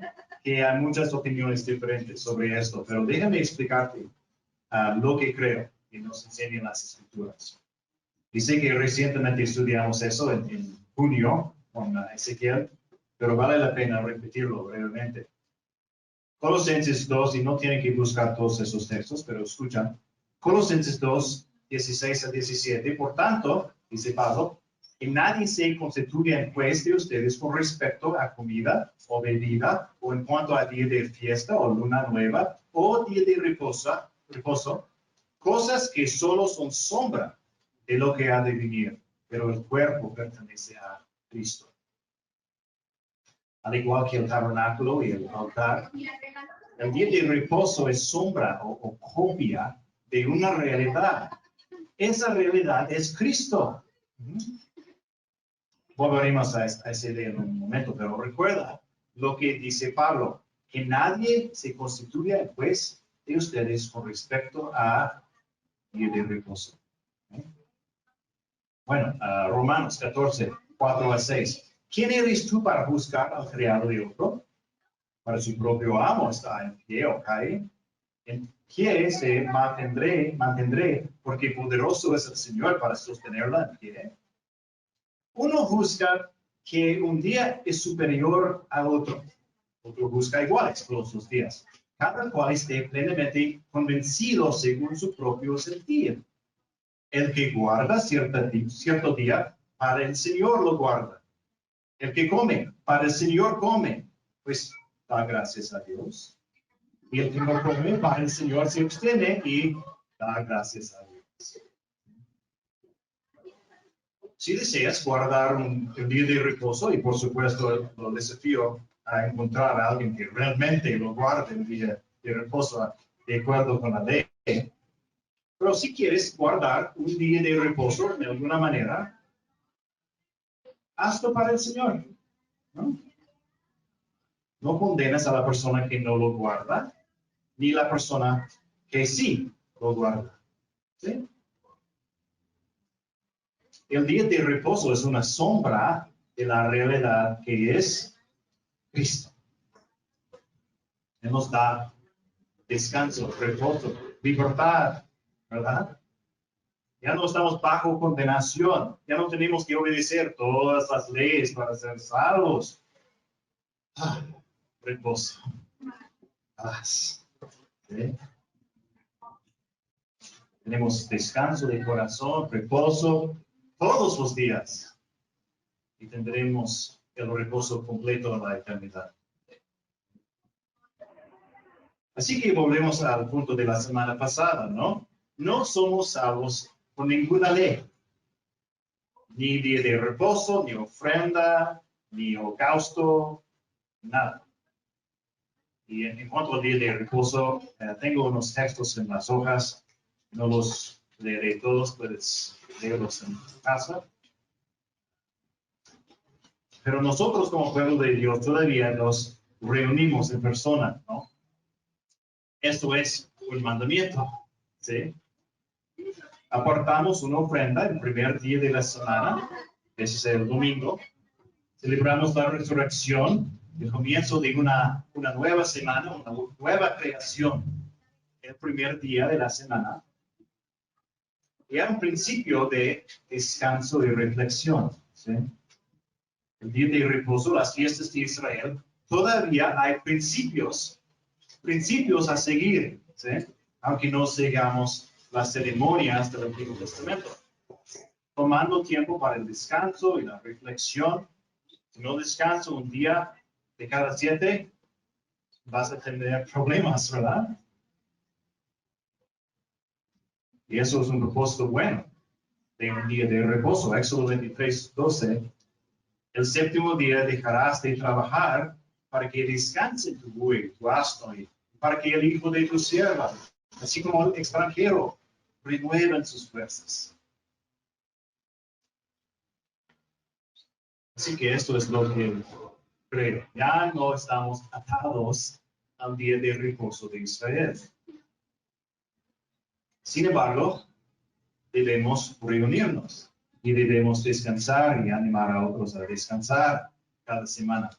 que hay muchas opiniones diferentes sobre esto, pero déjame explicarte lo que creo que nos enseñan las escrituras. Y sé que recientemente estudiamos eso en junio con Ezequiel, pero vale la pena repetirlo brevemente. Colosenses 2, y no tienen que buscar todos esos textos, pero escuchan. Colosenses 2, 16-17. Por tanto, dice Pablo, que nadie se constituya en juez de ustedes con respecto a comida o bebida, o en cuanto a día de fiesta o luna nueva, o día de reposo, cosas que solo son sombra de lo que ha de venir, pero el cuerpo pertenece a Cristo. Al igual que el tabernáculo y el altar, el día de reposo es sombra o copia de una realidad. Esa realidad es Cristo. Volveremos a esa idea en un momento, pero recuerda lo que dice Pablo, que nadie se constituya el juez de ustedes con respecto a día de reposo. Bueno, Romanos 14, 4-6. ¿Quién eres tú para juzgar al criado de otro? Para su propio amo está en pie o cae. En pie se mantendré, porque poderoso es el Señor para sostenerla en pie. Uno juzga que un día es superior a otro. Otro juzga iguales todos los días. Cada cual esté plenamente convencido según su propio sentir. El que guarda cierto día, para el Señor lo guarda. El que come, para el Señor come, pues da gracias a Dios. Y el que no come, para el Señor se abstiene y da gracias a Dios. Si deseas guardar un día de reposo, y por supuesto lo desafío a encontrar a alguien que realmente lo guarde el día de reposo de acuerdo con la ley. Pero si quieres guardar un día de reposo de alguna manera, hazlo para el Señor. No condenas a la persona que no lo guarda, ni la persona que sí lo guarda. ¿Sí? El día de reposo es una sombra de la realidad que es Cristo. Él nos da descanso, reposo, libertad, ¿verdad? Ya no estamos bajo condenación, ya no tenemos que obedecer todas las leyes para ser salvos. Reposo, paz. ¿Sí? Tenemos descanso de corazón, reposo todos los días y tendremos el reposo completo en la eternidad. Así que volvemos al punto de la semana pasada, ¿no? No somos salvos por ninguna ley, ni día de reposo, ni ofrenda, ni holocausto, nada. Y en cuanto al día de reposo, tengo unos textos en las hojas, no los leeré todos, puedes leerlos en casa. Pero nosotros como pueblo de Dios todavía nos reunimos en persona, ¿no? Esto es un mandamiento, ¿sí? Aportamos una ofrenda el primer día de la semana, ese es el domingo. Celebramos la resurrección, el comienzo de una nueva semana, una nueva creación, el primer día de la semana. Y hay un principio de descanso y reflexión, ¿sí? el día de reposo, las fiestas de Israel, todavía hay principios a seguir, ¿sí? Aunque no sigamos las ceremonias del Antiguo Testamento. Tomando tiempo para el descanso y la reflexión. Si no descanso un día de cada 7, vas a tener problemas, ¿verdad? Y eso es un propósito bueno de un día de reposo. Éxodo 23:12. El séptimo día dejarás de trabajar para que descanse tu buey, tu asno, y para que el hijo de tu sierva, así como el extranjero, renueven sus fuerzas. Así que esto es lo que creo. Ya no estamos atados al día de reposo de Israel. Sin embargo, debemos reunirnos y debemos descansar y animar a otros a descansar cada semana.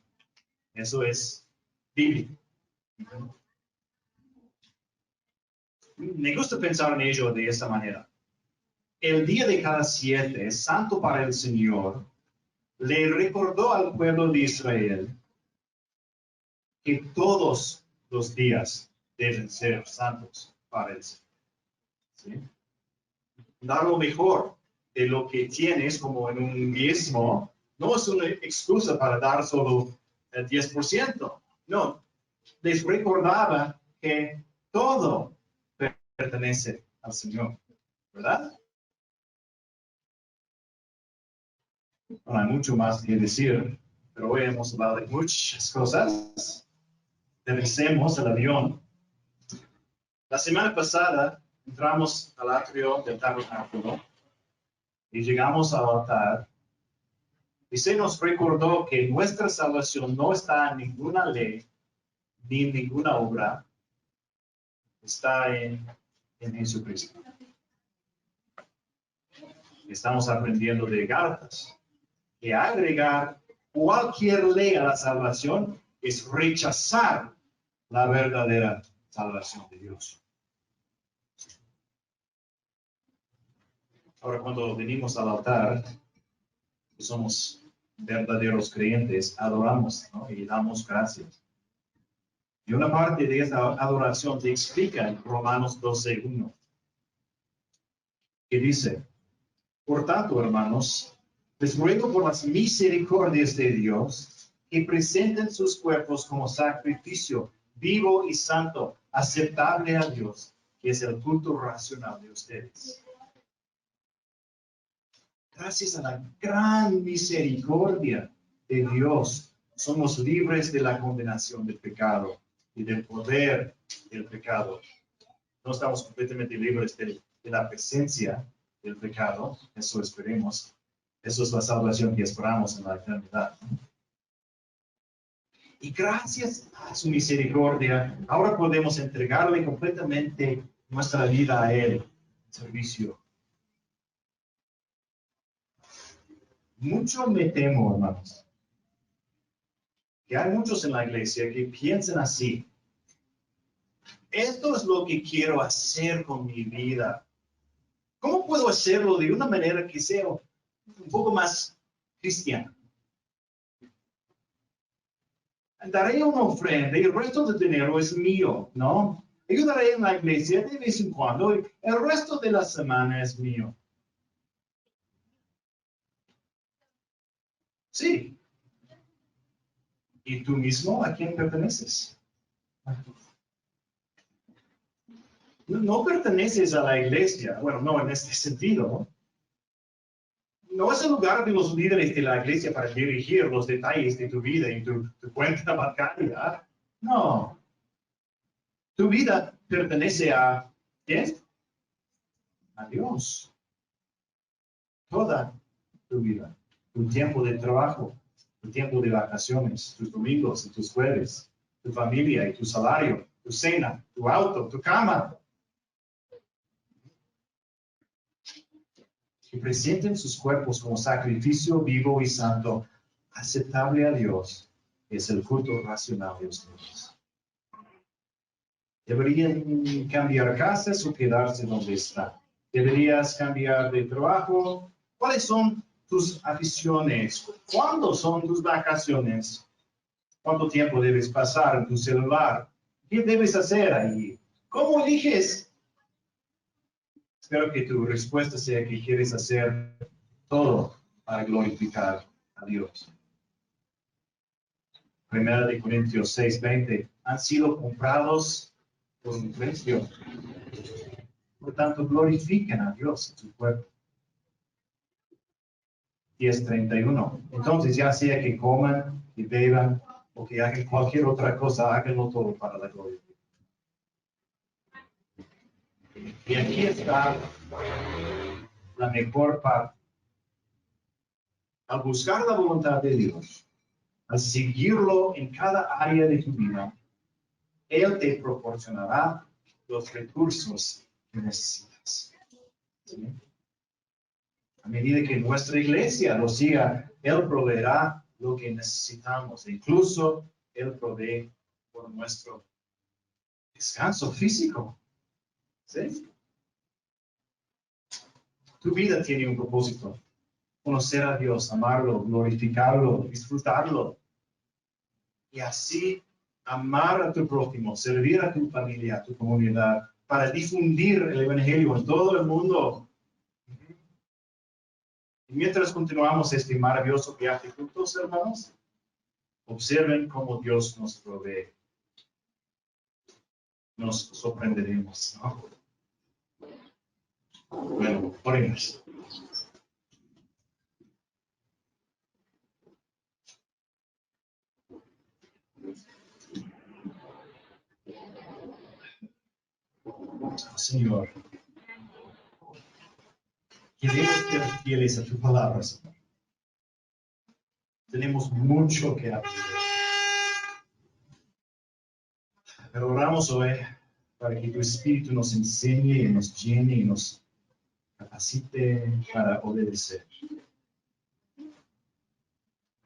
Eso es bíblico. Me gusta pensar en ello de esta manera. El día de cada 7 es santo para el Señor. Le recordó al pueblo de Israel que todos los días deben ser santos para el Señor. ¿Sí? Dar lo mejor de lo que tienes, como en un diezmo, no es una excusa para dar solo el 10%. No, les recordaba que todo pertenece al Señor, ¿verdad? Bueno, hay mucho más que decir, pero hoy hemos hablado de muchas cosas. Regresemos al avión. La semana pasada entramos al atrio del tabernáculo y llegamos al altar. Y se nos recordó que nuestra salvación no está en ninguna ley ni en ninguna obra, está en Jesucristo. Estamos aprendiendo de Gálatas que agregar cualquier ley a la salvación es rechazar la verdadera salvación de Dios. Ahora, cuando venimos al altar, somos verdaderos creyentes, adoramos, ¿no? Y damos gracias. Y una parte de esta adoración se explica en Romanos 12:1, que dice: por tanto, hermanos, les ruego por las misericordias de Dios que presenten sus cuerpos como sacrificio vivo y santo, aceptable a Dios, que es el culto racional de ustedes. Gracias a la gran misericordia de Dios, somos libres de la condenación del pecado y del poder del pecado. No estamos completamente libres de la presencia del pecado, eso esperemos. Eso es la salvación que esperamos en la eternidad. Y gracias a su misericordia, ahora podemos entregarle completamente nuestra vida a Él, en servicio. Mucho me temo, hermanos, que hay muchos en la iglesia que piensan así: esto es lo que quiero hacer con mi vida. ¿Cómo puedo hacerlo de una manera que sea un poco más cristiana? Daré una ofrenda y el resto del dinero es mío, ¿no? Ayudaré en la iglesia de vez en cuando y el resto de la semana es mío. Sí. ¿Y tú mismo a quién perteneces? No perteneces a la iglesia. Bueno, no en este sentido. No es el lugar de los líderes de la iglesia para dirigir los detalles de tu vida y tu cuenta bancaria. No. Tu vida pertenece a ¿quién? A Dios. Toda tu vida. Tu tiempo de trabajo, tu tiempo de vacaciones, tus domingos y tus jueves, tu familia y tu salario, tu cena, tu auto, tu cama. Que presenten sus cuerpos como sacrificio vivo y santo, aceptable a Dios, es el culto racional de ustedes. ¿Deberían cambiar casas o quedarse donde están? ¿Deberías cambiar de trabajo? ¿Cuáles son tus aficiones? ¿Cuándo son tus vacaciones? ¿Cuánto tiempo debes pasar en tu celular? ¿Qué debes hacer allí? ¿Cómo eliges? Espero que tu respuesta sea que quieres hacer todo para glorificar a Dios. Primera de Corintios 6:20, han sido comprados por un precio. Por tanto, glorifiquen a Dios en su cuerpo. 10:31. Entonces, ya sea que coman, que beban o que hagan cualquier otra cosa, háganlo todo para la gloria. Y aquí está la mejor parte. Al buscar la voluntad de Dios, al seguirlo en cada área de tu vida, Él te proporcionará los recursos que necesitas. ¿Sí? A medida que nuestra iglesia lo siga, Él proveerá lo que necesitamos. E incluso Él provee por nuestro descanso físico. ¿Sí? Tu vida tiene un propósito. Conocer a Dios, amarlo, glorificarlo, disfrutarlo. Y así amar a tu prójimo, servir a tu familia, a tu comunidad, para difundir el Evangelio en todo el mundo. Y mientras continuamos este maravilloso viaje juntos, hermanos, observen cómo Dios nos provee. Nos sorprenderemos, ¿no? Bueno, oremos. Señor, queremos ser fieles a tu palabra, Señor. Tenemos mucho que aprender. Pero oramos hoy para que tu Espíritu nos enseñe y nos llene y nos capacite para obedecer.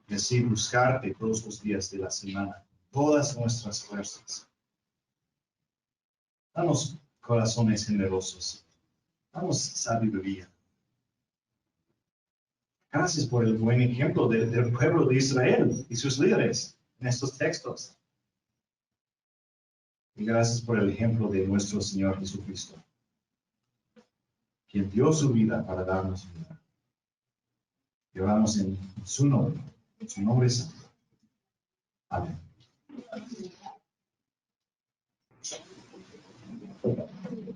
Y así buscarte todos los días de la semana, todas nuestras fuerzas. Danos corazones generosos. Danos sabiduría. Gracias por el buen ejemplo del pueblo de Israel y sus líderes en estos textos. Y gracias por el ejemplo de nuestro Señor Jesucristo, quien dio su vida para darnos vida. Y oramos en su nombre santo. Amén.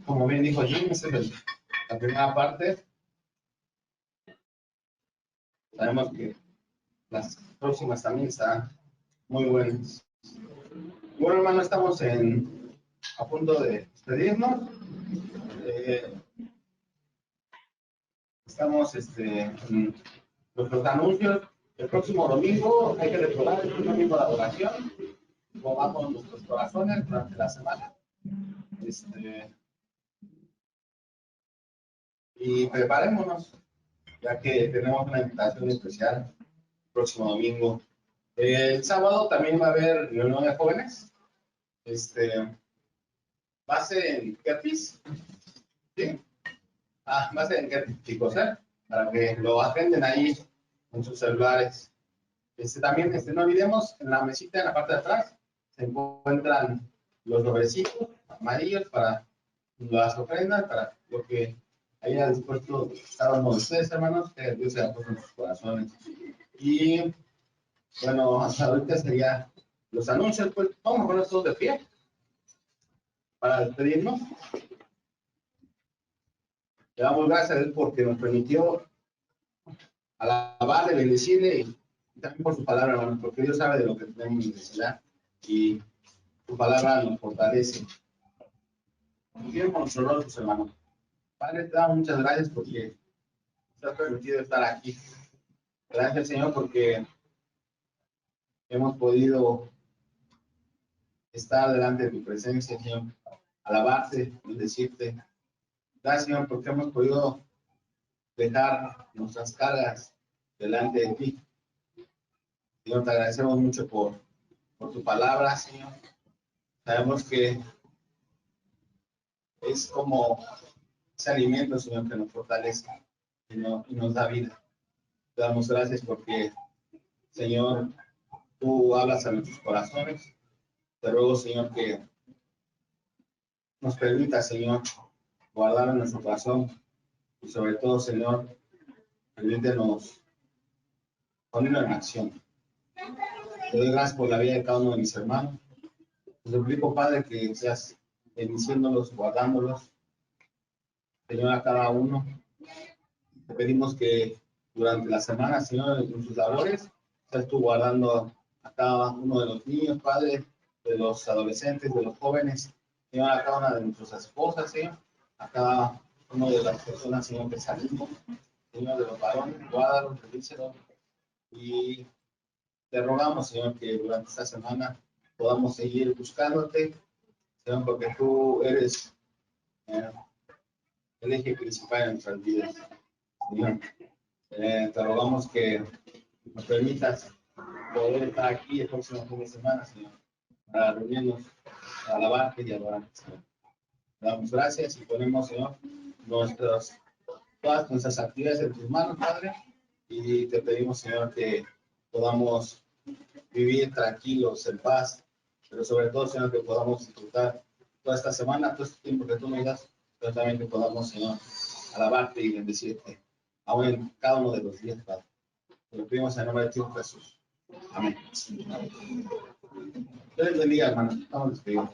Como bien dijo Jim, esta es la primera parte. Sabemos que las próximas también están muy buenas. Bueno, hermano, estamos a punto de despedirnos. Estamos en nuestros anuncios. El próximo domingo hay que recordar el domingo de adoración. Movamos nuestros corazones durante la semana. Y preparémonos, ya que tenemos una invitación especial el próximo domingo. El sábado también va a haber reunión de jóvenes. Va a ser en Kertis. ¿Sí? Va a ser en Kertis, chicos, para que lo agenden ahí en sus celulares. También no olvidemos, en la mesita en la parte de atrás se encuentran los sobrecitos amarillos para las ofrendas, para lo que haya dispuesto cada uno de ustedes, hermanos, que Dios se ha puesto en sus corazones. Y bueno, hasta ahorita serían los anuncios, pues vamos a poner todos de pie para despedirnos. Le damos gracias a Dios porque nos permitió alabarle, bendecirle y también por su palabra, hermanos, porque Dios sabe de lo que tenemos necesidad y su palabra nos fortalece. Confiemos con nuestros rostros, hermanos. Padre, te damos muchas gracias porque nos ha permitido estar aquí. Gracias, Señor, porque hemos podido estar delante de tu presencia, Señor, alabarte, bendecirte. Gracias, Señor, porque hemos podido dejar nuestras cargas delante de ti. Señor, te agradecemos mucho por tu palabra, Señor. Sabemos que es como ese alimento, Señor, que nos fortalece y nos da vida. Te damos gracias porque, Señor, tú hablas a nuestros corazones. Te ruego, Señor, que nos permita, Señor, guardar en nuestro corazón y sobre todo, Señor, permítenos ponerlo en acción. Te doy gracias por la vida de cada uno de mis hermanos. Te suplico, Padre, que seas bendiciéndolos, guardándolos, Señor, a cada uno. Te pedimos que durante la semana, Señor, en sus labores, seas tú guardando a cada uno de los niños, Padre, de los adolescentes, de los jóvenes, Señor, a cada una de nuestras esposas, Señor, a cada una de las personas, Señor, que salimos, Señor, de los varones, guárdalos, bendícelos, y te rogamos, Señor, que durante esta semana podamos seguir buscándote, Señor, porque tú eres el eje principal en nuestras vidas, Señor. Te rogamos que nos permitas poder estar aquí el próximo fin de semana, Señor, para reunirnos, para alabarte y adorarte, Señor. Te damos gracias y ponemos, Señor, todas nuestras actividades en tus manos, Padre, y te pedimos, Señor, que podamos vivir tranquilos, en paz, pero sobre todo, Señor, que podamos disfrutar toda esta semana, todo este tiempo que tú nos das, pero también que podamos, Señor, alabarte y bendecirte, aún en cada uno de los días, Padre. Te lo pedimos en el nombre de Cristo Jesús. Amén. Dios les bendiga, hermanos. Estamos despedidos.